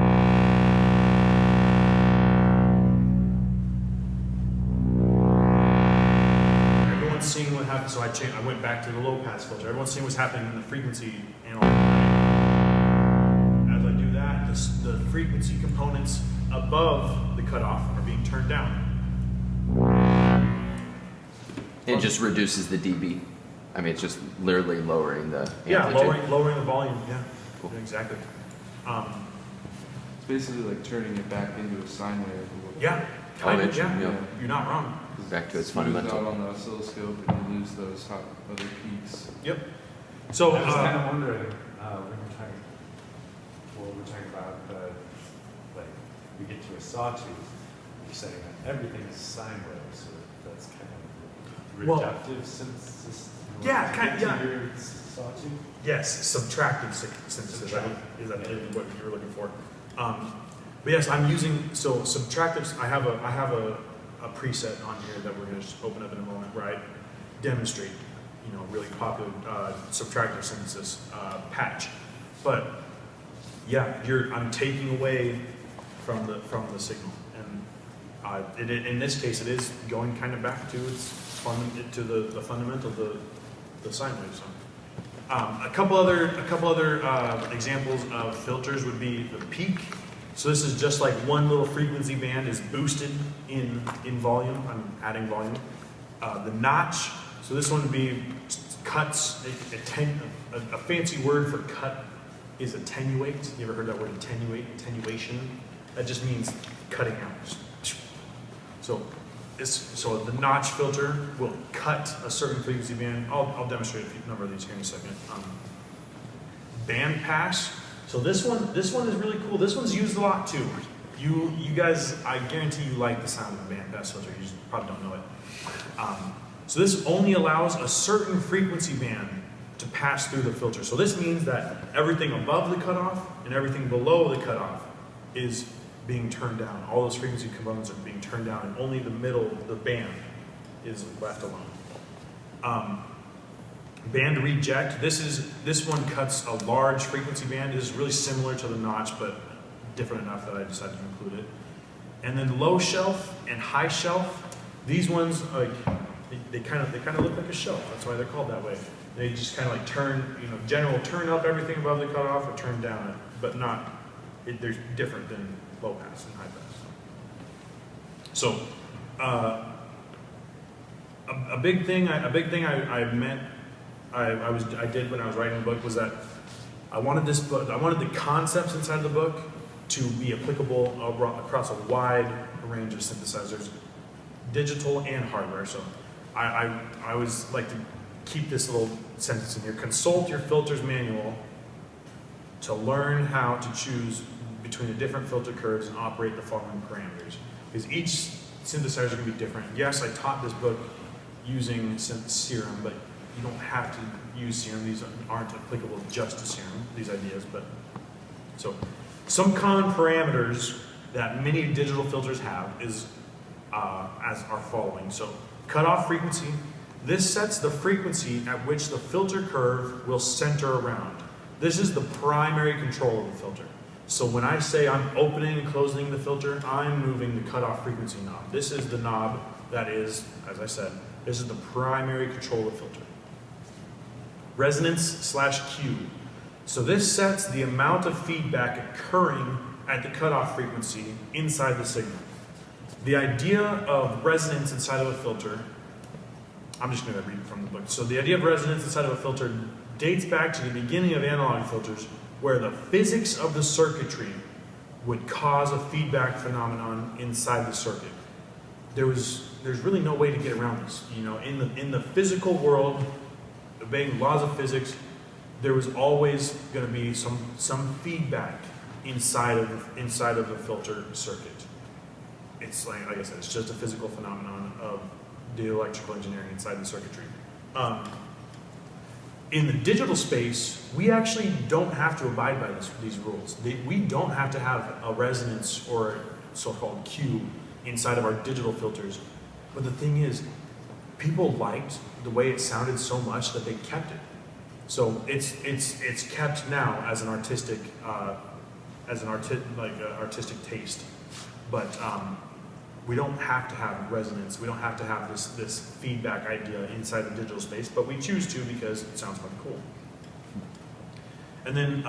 C: Everyone's seeing what happened. So I went back to the low pass filter. Everyone's seeing what's happening in the frequency analog. As I do that, the frequency components above the cutoff are being turned down.
A: It just reduces the dB. I mean, it's just literally lowering the
C: Yeah,
A: amplitude.
C: lowering the volume. Yeah,
A: Cool.
C: Yeah, exactly.
B: It's basically like turning it back into a sine wave. a little bit.
C: Yeah,
A: Oh,
C: kind of.
A: it-
C: Yeah,
A: yeah.
C: you're not wrong.
A: Back to its
B: Smooths out
A: fundamental.
B: on the oscilloscope and you lose those hot other peaks.
C: Yep. So,
E: I was kind of wondering when we're talking about like we get to a sawtooth, you're saying that everything is sine waves, so that's kind of
C: Well,
E: reductive synthesis.
C: yeah, yeah.
E: To your sawtooth.
C: yes, subtractive synthesis. Is that what you were looking for? But yes, I'm using subtractives. I have a preset on here that we're going to just open up in a moment where I demonstrate, really popular subtractive synthesis patch. But yeah, I'm taking away from the signal, and in this case, it is going kind of back to to the fundamental, the sine wave. So, a couple other examples of filters would be the peak. So this is just like one little frequency band is boosted in volume. I'm adding volume. The notch. So this one would be cuts. A fancy word for cut is attenuate. You ever heard that word attenuate? Attenuation. That just means cutting out. So the notch filter will cut a certain frequency band. I'll demonstrate a number of these here in a second. Band pass. So this one is really cool. This one's used a lot too. You guys, I guarantee you like the sound of a band pass filter. You just probably don't know it. So this only allows a certain frequency band to pass through the filter. So this means that everything above the cutoff and everything below the cutoff is being turned down. All those frequency components are being turned down, and only the middle, the band, is left alone. Band reject. This one cuts a large frequency band. This is really similar to the notch, but different enough that I decided to include it. And then low shelf and high shelf. These ones, they kind of look like a shelf. That's why they're called that way. They just kind of like turn, turn up everything above the cutoff or turn down it, but not. They're different than low pass and high pass. So, a big thing I did when I was writing the book was that I wanted the concepts inside of the book to be applicable across a wide range of synthesizers, digital and hardware. So I always like to keep this little sentence in here: consult your filters manual to learn how to choose between the different filter curves and operate the following parameters. Because each synthesizer is going to be different. Yes, I taught this book using Serum, but you don't have to use Serum. These aren't applicable just to Serum, these ideas. But so some common parameters that many digital filters have is as are following. So cutoff frequency. This sets the frequency at which the filter curve will center around. This is the primary control of the filter. So when I say I'm opening and closing the filter, I'm moving the cutoff frequency knob. This is the knob that is, as I said, this is the primary control of the filter. Resonance/Q. So this sets the amount of feedback occurring at the cutoff frequency inside the signal. The idea of resonance inside of a filter, I'm just going to read from the book. So the idea of resonance inside of a filter dates back to the beginning of analog filters, where the physics of the circuitry would cause a feedback phenomenon inside the circuit. There's really no way to get around this. You know, in the physical world, obeying laws of physics, there was always going to be some feedback inside of the filter circuit. It's like I said, it's just a physical phenomenon of the electrical engineering inside the circuitry. In the digital space, we actually don't have to abide by these rules. We don't have to have a resonance or so-called Q inside of our digital filters. But the thing is, people liked the way it sounded so much that they kept it. So it's kept now as an artistic artistic taste. But we don't have to have resonance. We don't have to have this feedback idea inside the digital space, but we choose to because it sounds fucking cool. And then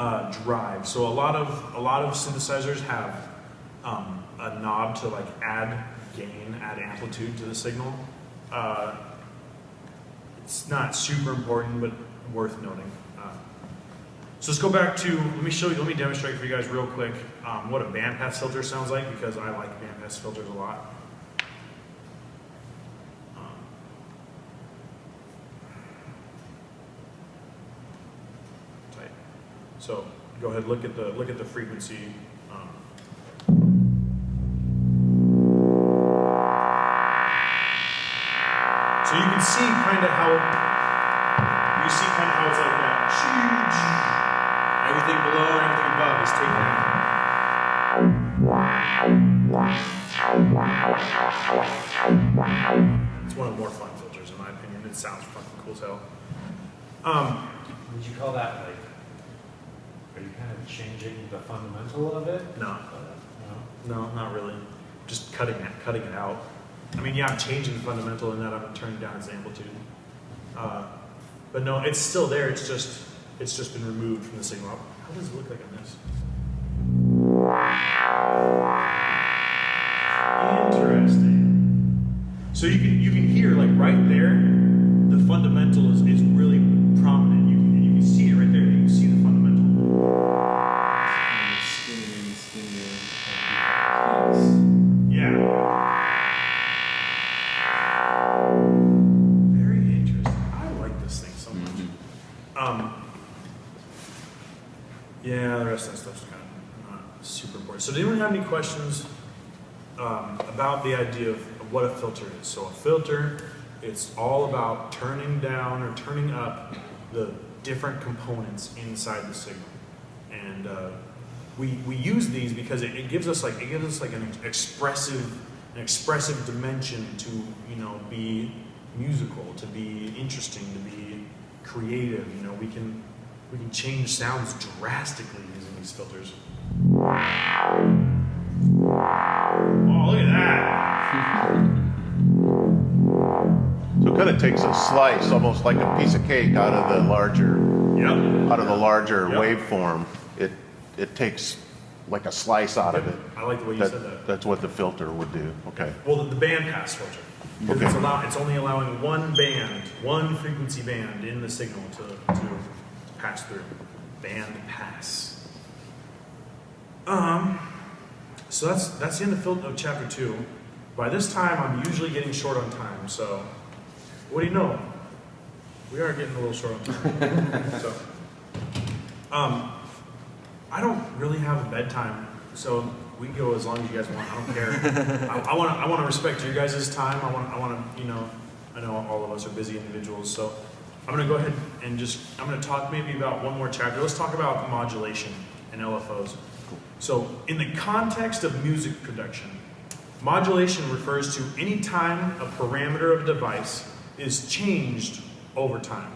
C: drive. So a lot of synthesizers have a knob to like add gain, add amplitude to the signal. It's not super important, but worth noting. So let's go back to, let me demonstrate for you guys real quick what a bandpass filter sounds like, because I like bandpass filters a lot. Tight. So go ahead, look at the frequency. So you can see kind of how it's like that. Everything below and everything above is taken out. It's one of the more fun filters, in my opinion. It sounds fucking cool as hell.
E: Would you call that like, are you kind of changing the fundamental of it?
C: No.
E: No?
C: No, not really. Just cutting it out. I mean, yeah, I'm changing the fundamental in that I'm turning down its amplitude. But no, it's still there. It's just been removed from the signal. How does it look like on this? Interesting. So you can hear like right there, the fundamental is really prominent. You can see it right there. You can see the fundamental. Yeah. Very interesting. I like this thing so much. Yeah, the rest of that stuff's kind of not super important. So, does anyone have any questions about the idea of what a filter is? So, a filter, it's all about turning down or turning up the different components inside the signal, and we use these because it gives us like an expressive dimension to be musical, to be interesting, to be creative. We can change sounds drastically using these filters. Oh, look at that!
D: So it kind of takes a slice, almost like a piece of cake, out of the larger waveform. It takes like a slice out of it.
C: I like the way you said that.
D: That's what the filter would do. Okay.
C: Well, the bandpass filter. Because
D: Okay.
C: it's only allowing one band, one frequency band in the signal to pass through. Band pass. So that's the end of chapter 2. By this time, I'm usually getting short on time. So, what do you know? We are getting a little short on time. So, I don't really have a bedtime, so we can go as long as you guys want. I don't care. I want to respect your guys' time. I want to, you know, I know all of us are busy individuals, so I'm going to go ahead and I'm going to talk maybe about one more chapter. Let's talk about modulation and LFOs. So, in the context of music production, modulation refers to any time a parameter of a device is changed over time.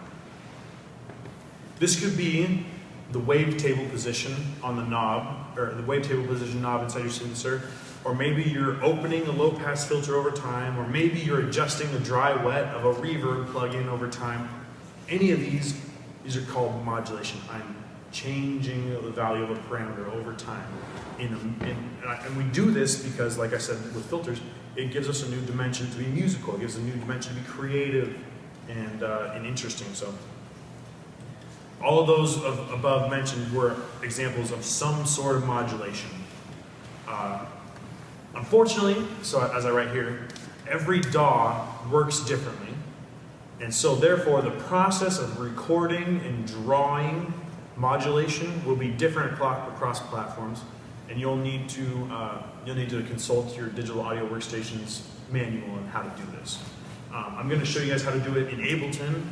C: This could be the wavetable position on the knob, or the wavetable position knob inside your synthesizer, or maybe you're opening a low-pass filter over time, or maybe you're adjusting the dry-wet of a reverb plug-in over time. Any of these are called modulation. I'm changing the value of a parameter over time. And we do this because, like I said, with filters, it gives us a new dimension to be musical. It gives a new dimension to be creative and interesting. So all of those above mentioned were examples of some sort of modulation. Unfortunately, so as I write here, every DAW works differently. And so therefore, the process of recording and drawing modulation will be different across platforms. And you'll need to consult your digital audio workstation's manual on how to do this. I'm going to show you guys how to do it in Ableton.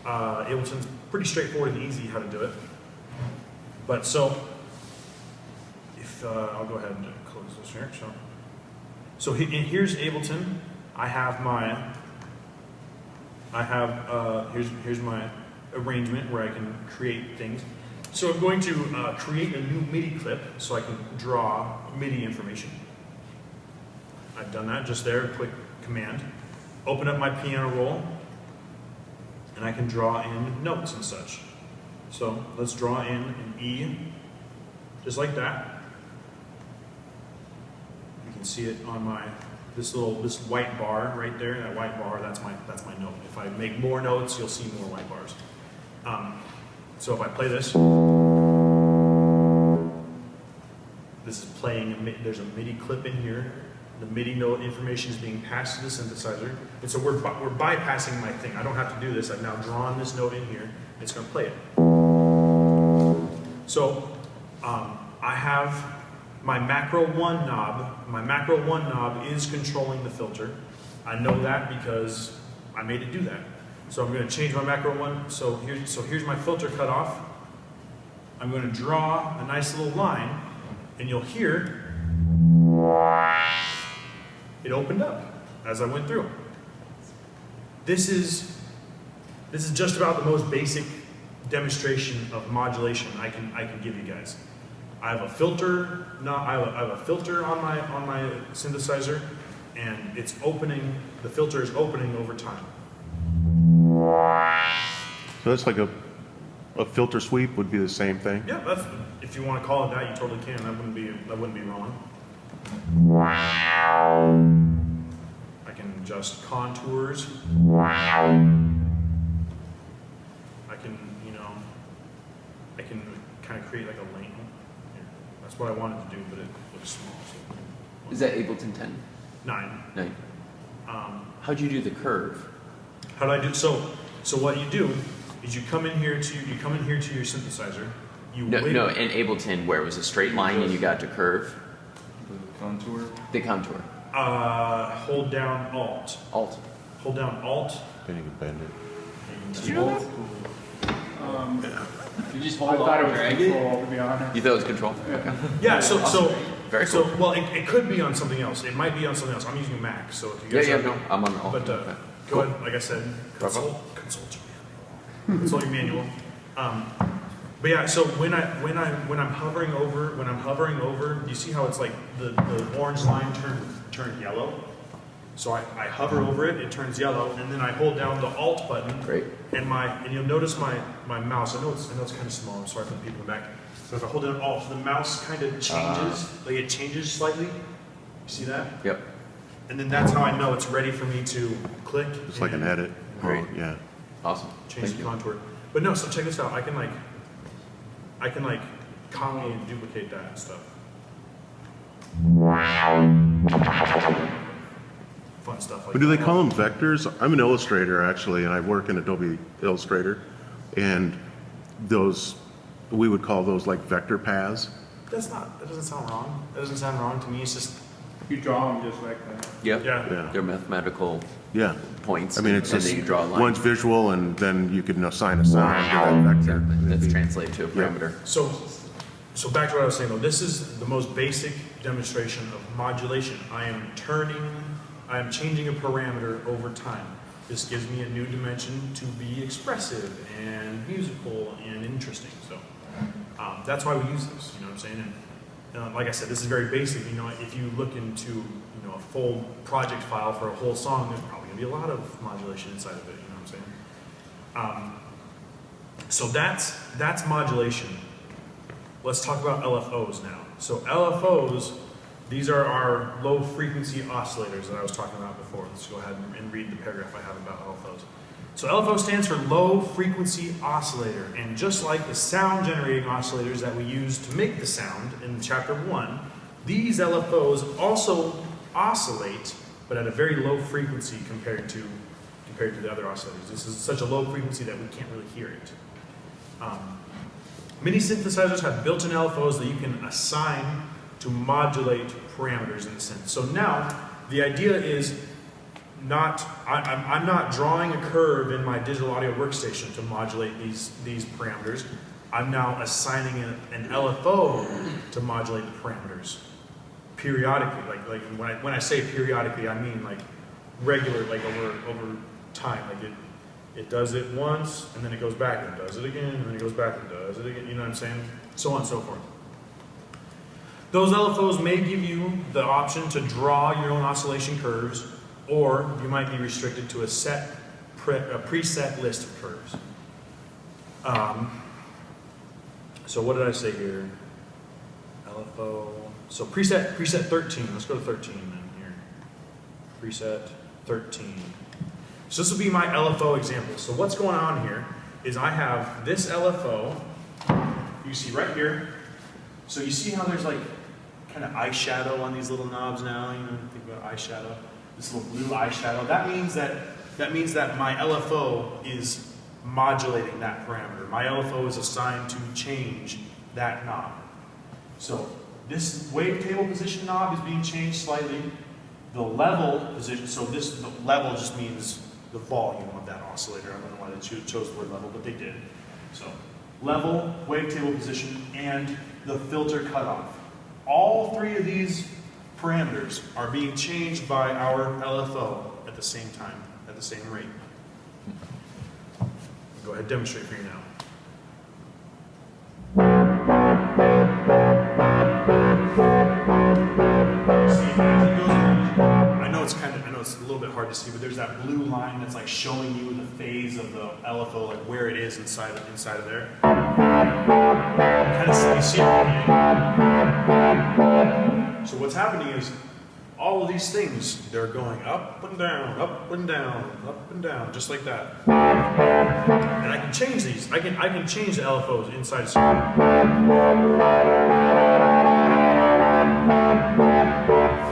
C: Ableton's pretty straightforward and easy how to do it. But so, if I'll go ahead and close this here. So here's Ableton. Here's my arrangement where I can create things. So I'm going to create a new MIDI clip so I can draw MIDI information. I've done that just there, quick command. Open up my piano roll, and I can draw in notes and such. So let's draw in an E, just like that. You can see it on this white bar right there. That white bar, that's my note. If I make more notes, you'll see more white bars. So if I play this is playing, there's a MIDI clip in here. The MIDI note information is being passed to the synthesizer. And so we're bypassing my thing. I don't have to do this. I've now drawn this note in here. It's going to play it. So I have my macro 1 knob. My macro 1 knob is controlling the filter. I know that because I made it do that. So I'm going to change my macro 1. So here's my filter cutoff. I'm going to draw a nice little line, and you'll hear it opened up as I went through. This is just about the most basic demonstration of modulation I can give you guys. I have a filter. I have a filter on my synthesizer, and it's opening. The filter is opening over time.
D: So that's like a filter sweep would be the same thing?
C: Yeah, that's, if you want to call it that, you totally can. That wouldn't be wrong. I can adjust contours. I can kind of create like a lane. Here. That's what I wanted to do, but it looks small. So.
A: Is that Ableton 10?
C: 9.
A: 9. How'd you do the curve?
C: How do I do? So what you do is you come in here to your synthesizer.
A: No, in Ableton, where it was a straight line and you got to curve.
B: The contour.
A: The contour.
C: Hold down Alt.
A: Alt.
C: Hold down Alt.
D: Then you can bend it.
A: Did you know that?
F: You just hold on and drag it? To be honest.
A: You thought it was control? Okay.
C: Yeah. So
A: Very cool.
C: well, it could be on something else. It might be on something else. I'm using a Mac, so if you guys
A: No, I'm on Alt.
C: But go ahead. Like I said, consult your manual. But yeah, so when I'm hovering over, do you see how it's like the orange line turned yellow? So I hover over it, it turns yellow, and then I hold down the Alt button.
A: Great.
C: And you'll notice my mouse. I know it's kind of small. I'm sorry for the people in the back. So if I hold down Alt, the mouse kind of changes. Like it changes slightly. You see that?
A: Yep.
C: And then that's how I know it's ready for me to click.
D: It's like an
C: and
D: edit.
A: Great.
D: Yeah.
A: Awesome.
C: Change
A: Thank
C: the
A: you.
C: contour. But no, so check this out. I can like copy and duplicate that and stuff. Fun stuff like
D: But do they
C: that.
D: call them vectors? I'm an illustrator actually, and I work in Adobe Illustrator, and those, we would call those like vector paths.
C: That doesn't sound wrong. That doesn't sound wrong to me. It's just,
F: You draw them just like that.
A: Yep.
C: yeah.
D: Yeah.
A: They're mathematical
D: Yeah.
A: points.
D: I mean, it's
A: and
D: just,
A: then you draw a line.
D: one's visual, and then you can assign a sound to that vector.
A: Exactly. That's translated to a parameter.
C: So back to what I was saying though, this is the most basic demonstration of modulation. I am changing a parameter over time. This gives me a new dimension to be expressive and musical and interesting. So that's why we use this, you know what I'm saying? And like I said, this is very basic. You know, if you look into a full project file for a whole song, there's probably gonna be a lot of modulation inside of it, you know what I'm saying? So that's modulation. Let's talk about LFOs now. So LFOs, these are our low frequency oscillators that I was talking about before. Let's go ahead and read the paragraph I have about LFOs. So LFO stands for low frequency oscillator, and just like the sound generating oscillators that we use to make the sound in chapter 1, these LFOs also oscillate, but at a very low frequency compared to the other oscillators. This is such a low frequency that we can't really hear it. Many synthesizers have built-in LFOs that you can assign to modulate parameters in a sense. So now, the idea is I'm not drawing a curve in my digital audio workstation to modulate these parameters. I'm now assigning an LFO to modulate the parameters periodically. Like when I say periodically, I mean like regular, like over time. Like it does it once, and then it goes back and does it again, and then it goes back and does it again. You know what I'm saying? So on and so forth. Those LFOs may give you the option to draw your own oscillation curves, or you might be restricted to a preset list of curves. So what did I say here? LFO. So preset 13. Let's go to 13 then here. Preset 13. So this will be my LFO example. So what's going on here is I have this LFO. You see right here. So you see how there's like kind of eyeshadow on these little knobs now. You know, think about eyeshadow. This little blue eyeshadow. That means that my LFO is modulating that parameter. My LFO is assigned to change that knob. So this wavetable position knob is being changed slightly. The level position. So the level just means the volume of that oscillator. I don't know why they chose the word level, but they did. So level, wavetable position, and the filter cutoff. All three of these parameters are being changed by our LFO at the same time, at the same rate. Go ahead and demonstrate for you now. See, as it goes along, I know it's a little bit hard to see, but there's that blue line that's like showing you the phase of the LFO, like where it is inside of there. Kind of see it. So what's happening is all of these things, they're going up and down, up and down, up and down, just like that. And I can change these. I can change the LFOs inside. I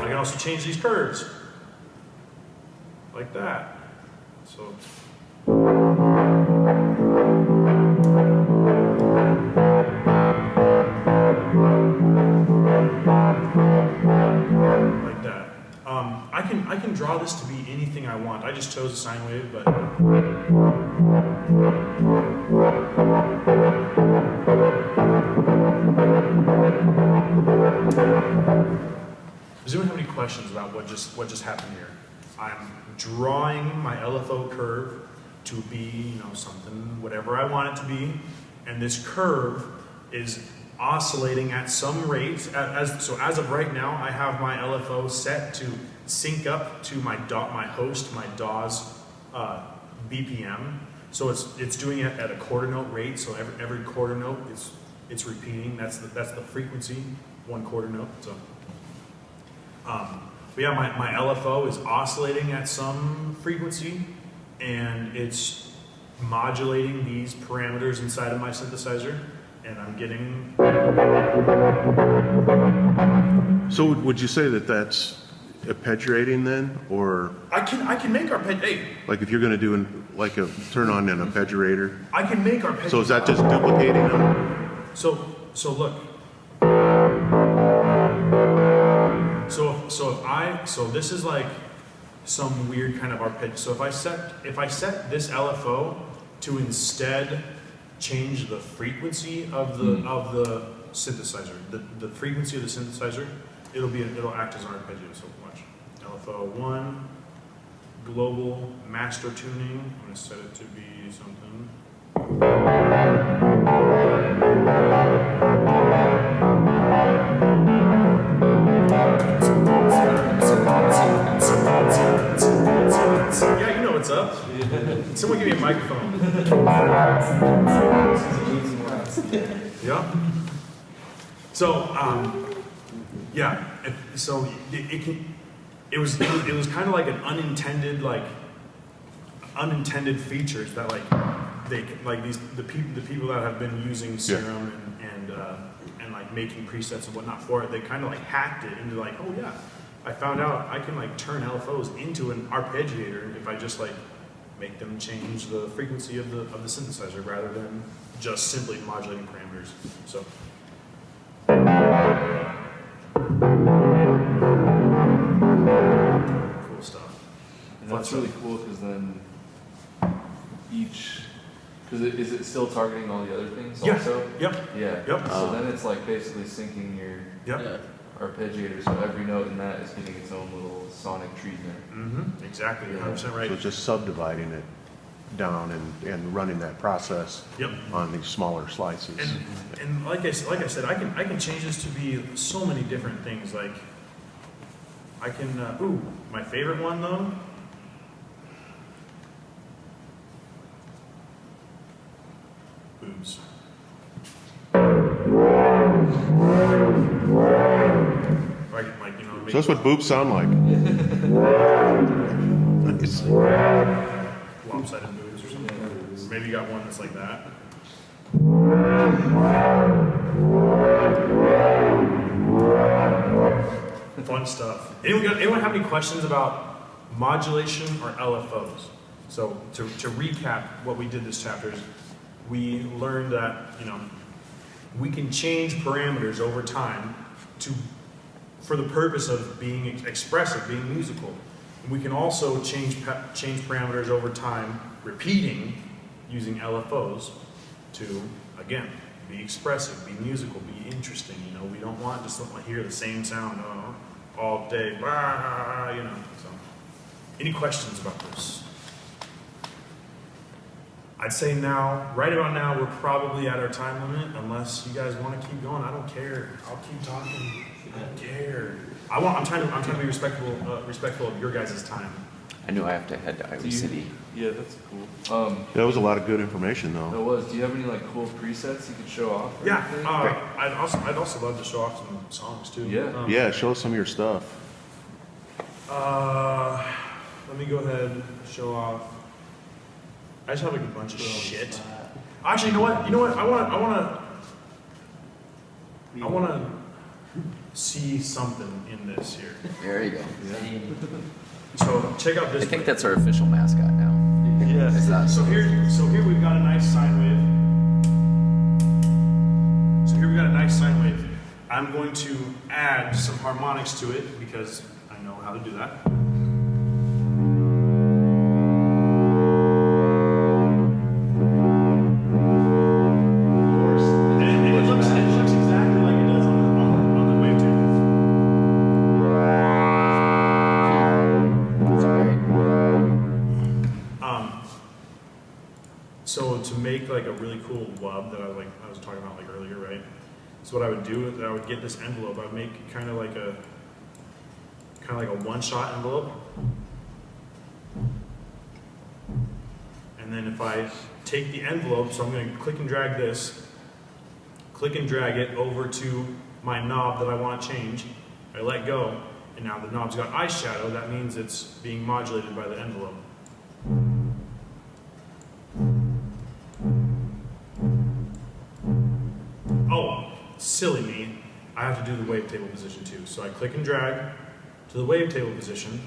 C: can also change these curves. Like that. So like that. I can draw this to be anything I want. I just chose a sine wave, but does anyone have any questions about what just happened here? I'm drawing my LFO curve to be, something, whatever I want it to be, and this curve is oscillating at some rate. So as of right now, I have my LFO set to sync up to my host, my DAW's BPM. So it's doing it at a quarter note rate. So every quarter note it's repeating. That's the frequency, one quarter note. So but yeah, my LFO is oscillating at some frequency, and it's modulating these parameters inside of my synthesizer, and I'm getting.
D: So would you say that that's arpeggiating then, or
C: I can make hey,
D: like if you're going to do like a turn on an arpeggiator?
C: I can make arpeggios.
D: So is that just duplicating them?
C: So look. So this is like some weird kind of arpeggio. So if I set this LFO to instead change the frequency of the synthesizer, the frequency of the synthesizer, it'll act as an arpeggio. So watch. LFO 1, global master tuning. I'm gonna set it to be something. Yeah, you know what's up. Someone give me a microphone. Yeah. So, yeah. So it was kind of like an unintended features that the people that have been using Serum and like making presets and whatnot for it, they kind of like hacked it into like, oh yeah, I found out I can like turn LFOs into an arpeggiator if I just like make them change the frequency of the synthesizer rather than just simply modulating parameters. So. Cool stuff.
B: And that's really cool because then is it still targeting all the other things also?
C: Yep.
B: Yeah.
C: Yep.
B: So then it's like basically syncing your arpeggiator, so every note in that is getting its own little sonic treatment.
C: Mm-hmm. Exactly. 100% right.
D: So just subdividing it down and running that process on these smaller slices.
C: And like I said, I can change this to be so many different things. Like I can. My favorite one though. Boobs.
D: So that's what boobs sound like. It's
C: lopsided boobs or something. Maybe you got one that's like that. Fun stuff. Anyone have any questions about modulation or LFOs? So to recap what we did this chapter is we learned that we can change parameters over time for the purpose of being expressive, being musical. And we can also change parameters over time, repeating using LFOs to, again, be expressive, be musical, be interesting. We don't want just to hear the same sound all day. So, any questions about this? I'd say right about now, we're probably at our time limit, unless you guys want to keep going. I don't care. I'll keep talking. I don't care. I'm trying to be respectful of your guys' time.
A: I know I have to head to Iowa City.
B: Yeah, that's cool.
D: that was a lot of good information, though.
B: That was. Do you have any like cool presets you could show off?
C: Yeah. I'd also love to show off some songs too.
B: Yeah.
D: Yeah, show us some of your stuff.
C: Let me go ahead and show off. I just have like a bunch of shit. Actually, you know what? I want to see something in this here.
A: There you go.
C: So check out this.
A: I think that's our official mascot now.
B: Yes.
A: Is that
C: So here we've got a nice sine wave. I'm going to add some harmonics to it because I know how to do that. So to make like a really cool wub that I was talking about like earlier, right? So what I would do is I would get this envelope. I would make kind of like a one-shot envelope, and then if I take the envelope, so I'm going to click and drag it over to my knob that I want to change. I let go, and now the knob's got eyeshadow, that means it's being modulated by the envelope. Oh, silly me. I have to do the wavetable position too. So I click and drag to the wavetable position.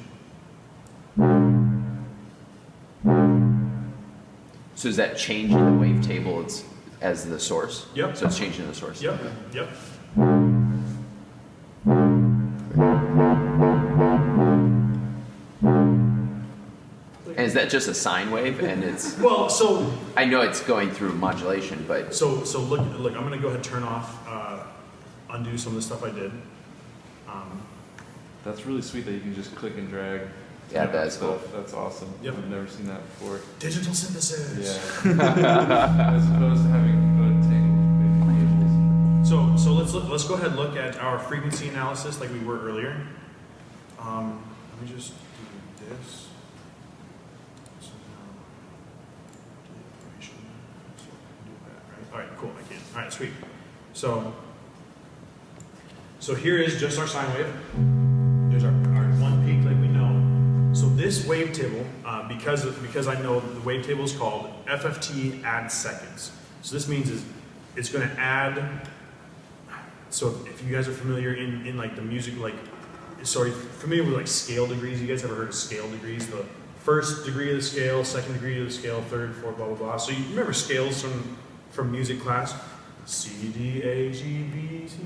A: So is that changing the wavetable as the source?
C: Yep.
A: So it's changing the source.
C: Yep, yep.
A: And is that just a sine wave? And it's
C: Well, so
A: I know it's going through modulation, but
C: so look. I'm gonna go ahead and turn off, undo some of the stuff I did.
B: That's really sweet that you can just click and drag.
A: yeah, that's cool.
B: Stuff. That's awesome.
C: Yep.
B: I've never seen that before.
C: Digital synthesis.
B: Yeah. As opposed to having tangled
C: So let's go ahead and look at our frequency analysis like we were earlier. Let me just do this. So now, do the operation. So I can do that, right? All right, cool. I can. All right, sweet. So here is just our sine wave. There's our one peak like we know. So this wavetable, because I know the wavetable is called FFT add seconds. So this means it's going to add. So if you guys are familiar in like the music, like, sorry, familiar with like scale degrees, you guys ever heard of scale degrees? The first degree of the scale, second degree of the scale, third, fourth, blah, blah, blah. So you remember scales from music class? C, D, A, G, B, C,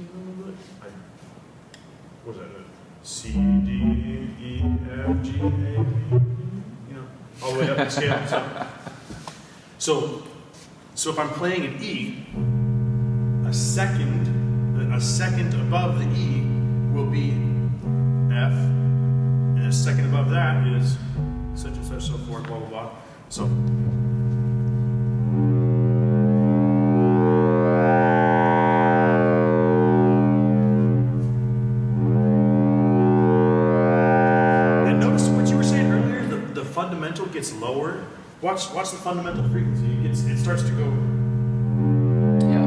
C: what was that? C, D, E, F, G, A, B, you know, all the way up the scale. So if I'm playing an E, a second above the E will be F, and a second above that is such and such, so forth, blah, blah, blah. So. And notice what you were saying earlier, the fundamental gets lower. Watch the fundamental frequency. It starts to go.
A: Yeah.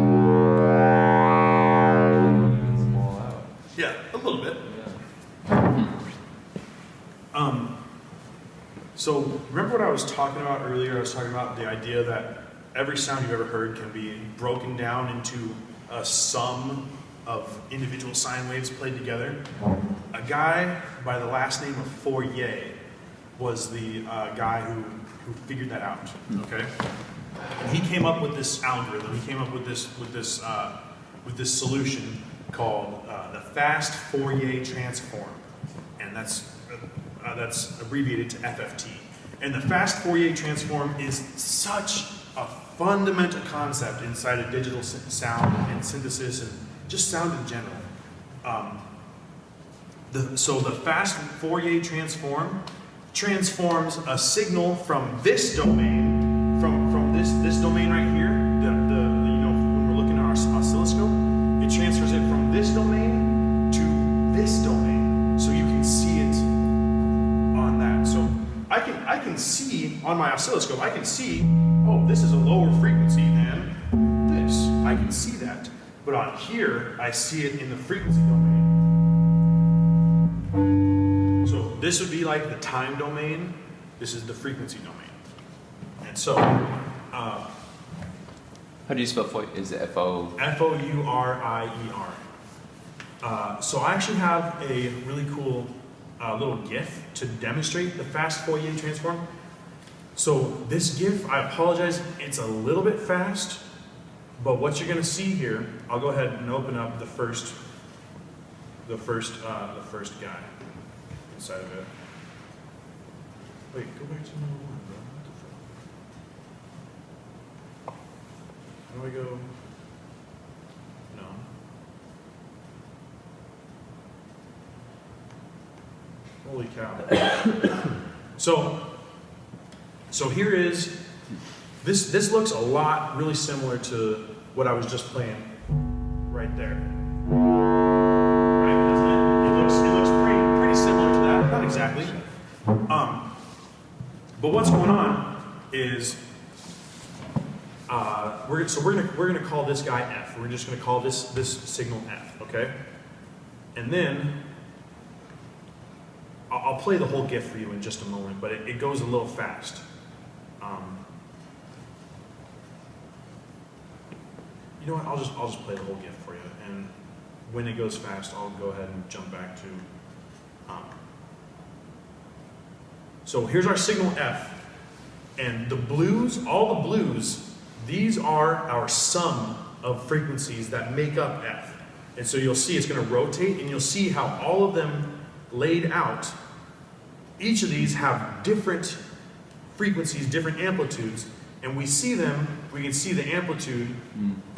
B: evens them all out.
C: Yeah, a little bit.
B: Yeah.
C: So remember what I was talking about earlier? I was talking about the idea that every sound you've ever heard can be broken down into a sum of individual sine waves played together. A guy by the last name of Fourier was the guy who figured that out. Okay, and he came up with this algorithm. He came up with this solution called the fast Fourier transform, and that's abbreviated to FFT. And the fast Fourier transform is such a fundamental concept inside of digital sound and synthesis and just sound in general. So the fast Fourier transform transforms a signal from this domain, from this domain right here, when we're looking at our oscilloscope, it transfers it from this domain to this domain, so you can see it on that. So I can see on my oscilloscope, I can see, oh, this is a lower frequency than this. I can see that. But on here, I see it in the frequency domain. So this would be like the time domain. This is the frequency domain. And so,
A: How do you spell Fourier? Is it F-O?
C: Fourier. So I actually have a really cool little GIF to demonstrate the fast Fourier transform. So this GIF, I apologize, it's a little bit fast, but what you're going to see here, I'll go ahead and open up the first guy inside of it. Wait, go back to number one, bro. What the fuck? How do I go? No. Holy cow. So here is, this looks a lot really similar to what I was just playing right there. Right, doesn't it? It looks pretty similar to that, not exactly. But what's going on is we're gonna call this guy F. We're just gonna call this signal F, okay? And then I'll play the whole GIF for you in just a moment, but it goes a little fast. You know what? I'll just play the whole GIF for you, and when it goes fast, I'll go ahead and jump back to. So here's our signal F, and the blues, all the blues, these are our sum of frequencies that make up F. And so you'll see it's going to rotate, and you'll see how all of them laid out, each of these have different frequencies, different amplitudes, and we see them, we can see the amplitude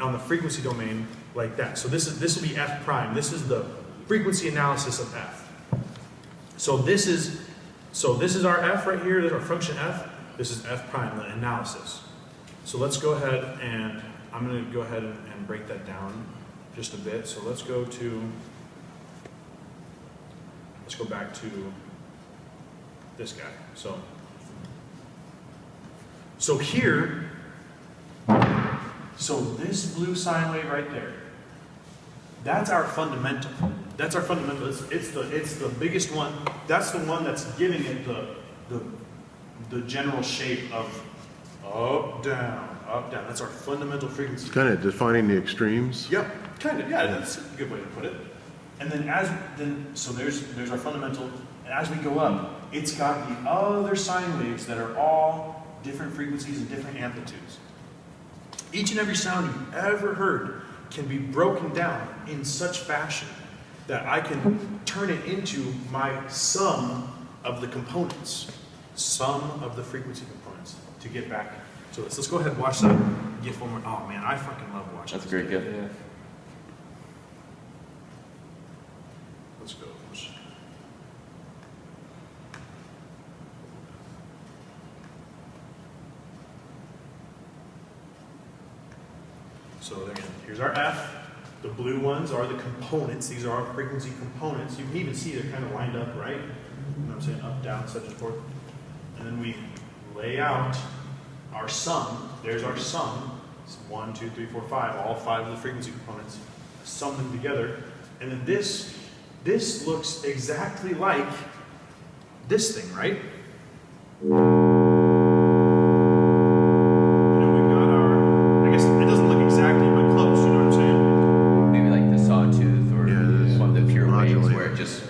C: on the frequency domain like that. So this will be F prime. This is the frequency analysis of F. So this is our F right here, there's our function F. This is F prime, the analysis. So let's go ahead and I'm going to go ahead and break that down just a bit. So let's go back to this guy. So here, so this blue sine wave right there, that's our fundamental. That's our fundamental. It's the biggest one. That's the one that's giving it the general shape of up, down, up, down. That's our fundamental frequency.
D: It's kind of defining the extremes.
C: Yep, kind of. Yeah, that's a good way to put it. And then so there's our fundamental. And as we go up, it's got the other sine waves that are all different frequencies and different amplitudes. Each and every sound you've ever heard can be broken down in such fashion that I can turn it into my sum of the components, sum of the frequency components, to get back to this. Let's go ahead and watch that GIF one more. Oh man, I fucking love watching
A: That's
C: this.
A: a great GIF.
B: Yeah.
C: Let's go. So again, here's our F. The blue ones are the components. These are our frequency components. You can even see they're kind of lined up, right? You know what I'm saying? Up, down, such and forth. And then we lay out our sum. There's our sum. It's 1, 2, 3, 4, 5. All 5 of the frequency components. Sum them together. And then this looks exactly like this thing, right? You know, we've got our, I guess it doesn't look exactly, but close, you know what I'm saying?
A: Maybe like the sawtooth or
D: Yeah,
A: one of the pure waves
D: modulator.
A: where it just,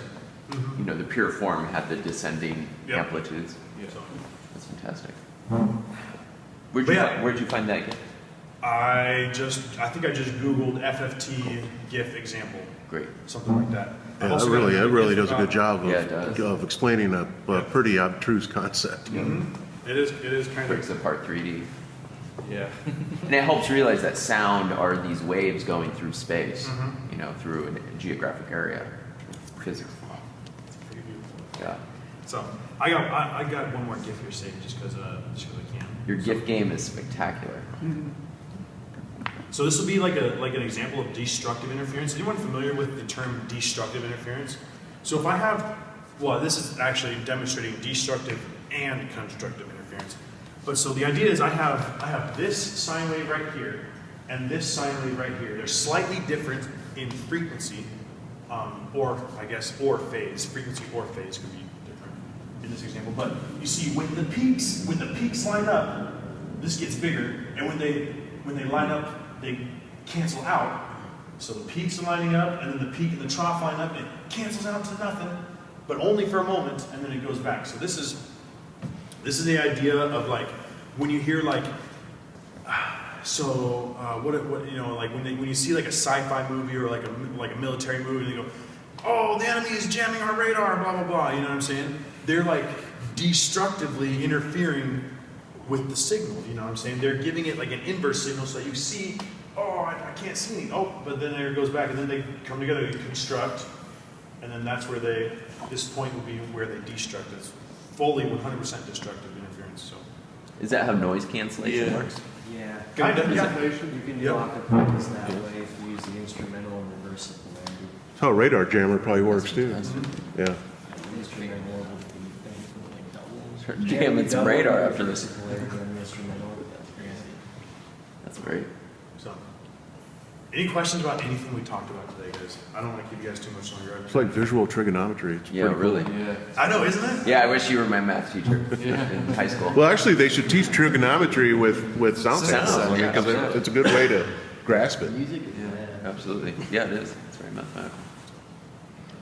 A: you know, the pure form had the descending
C: Yep.
A: amplitudes.
C: So,
A: That's fantastic.
C: But yeah.
A: Where'd you find that?
C: I think I just Googled FFT GIF example,
A: Great.
C: something like that.
D: Yeah,
C: Also
D: that
C: got a
D: really
C: GIF
D: does a good
C: about-
D: job
A: Yeah, it does.
D: of explaining a pretty abstruse concept.
C: It is kind
A: Breaks
C: of.
A: apart 3D.
B: Yeah.
A: And it helps realize that sound are these waves going through space, you know, through a geographic area. Physics.
C: Pretty beautiful.
A: Yeah.
C: So I got one more GIF here saved just because I can.
A: Your GIF game is spectacular.
C: So this will be like an example of destructive interference. Anyone familiar with the term destructive interference? So if I have, well, this is actually demonstrating destructive and constructive interference. But so the idea is I have this sine wave right here and this sine wave right here. They're slightly different in frequency, or I guess or phase. Frequency or phase could be different in this example. But you see when the peaks line up, this gets bigger, and when they line up, they cancel out. So the peaks are lining up, and then the peak and the trough line up, and it cancels out to nothing, but only for a moment, and then it goes back. So this is the idea of like when you hear like what you know, like when you see like a sci-fi movie or like a military movie, and they go, oh, the enemy is jamming our radar, blah blah blah. You know what I'm saying? They're like destructively interfering with the signal, you know what I'm saying? They're giving it like an inverse signal so that you see, oh, I can't see anything. Oh, but then there it goes back, and then they come together to construct, and then that's where this point will be where they destruct. It's fully 100% destructive interference. So
A: Is that how noise cancellation
C: Yeah.
A: works?
F: Yeah.
C: kind of, yeah.
F: You can do
C: Yep.
F: octopractice that way if you use the instrumental and reverse the polarity.
D: That's how a radar jammer probably works too. Yeah.
F: The instrumental will be thankfully double.
A: Start jamming some radar after this.
F: Polarity on the instrumental.
A: That's great.
C: So Any questions about anything we talked about today, guys? I don't want to keep you guys too much longer.
D: It's like visual trigonometry. It's
A: Yeah,
D: pretty
A: really.
D: cool.
B: Yeah.
C: I know, isn't it?
A: Yeah, I wish you were my math teacher
B: Yeah.
A: in high school.
D: Well, actually, they should teach trigonometry with sound
A: Sound,
D: samples. I mean,
A: yeah,
D: 'cause
A: absolutely.
D: it's a good way to grasp it.
F: Music is
A: Absolutely. Yeah, it is. It's very mathematical.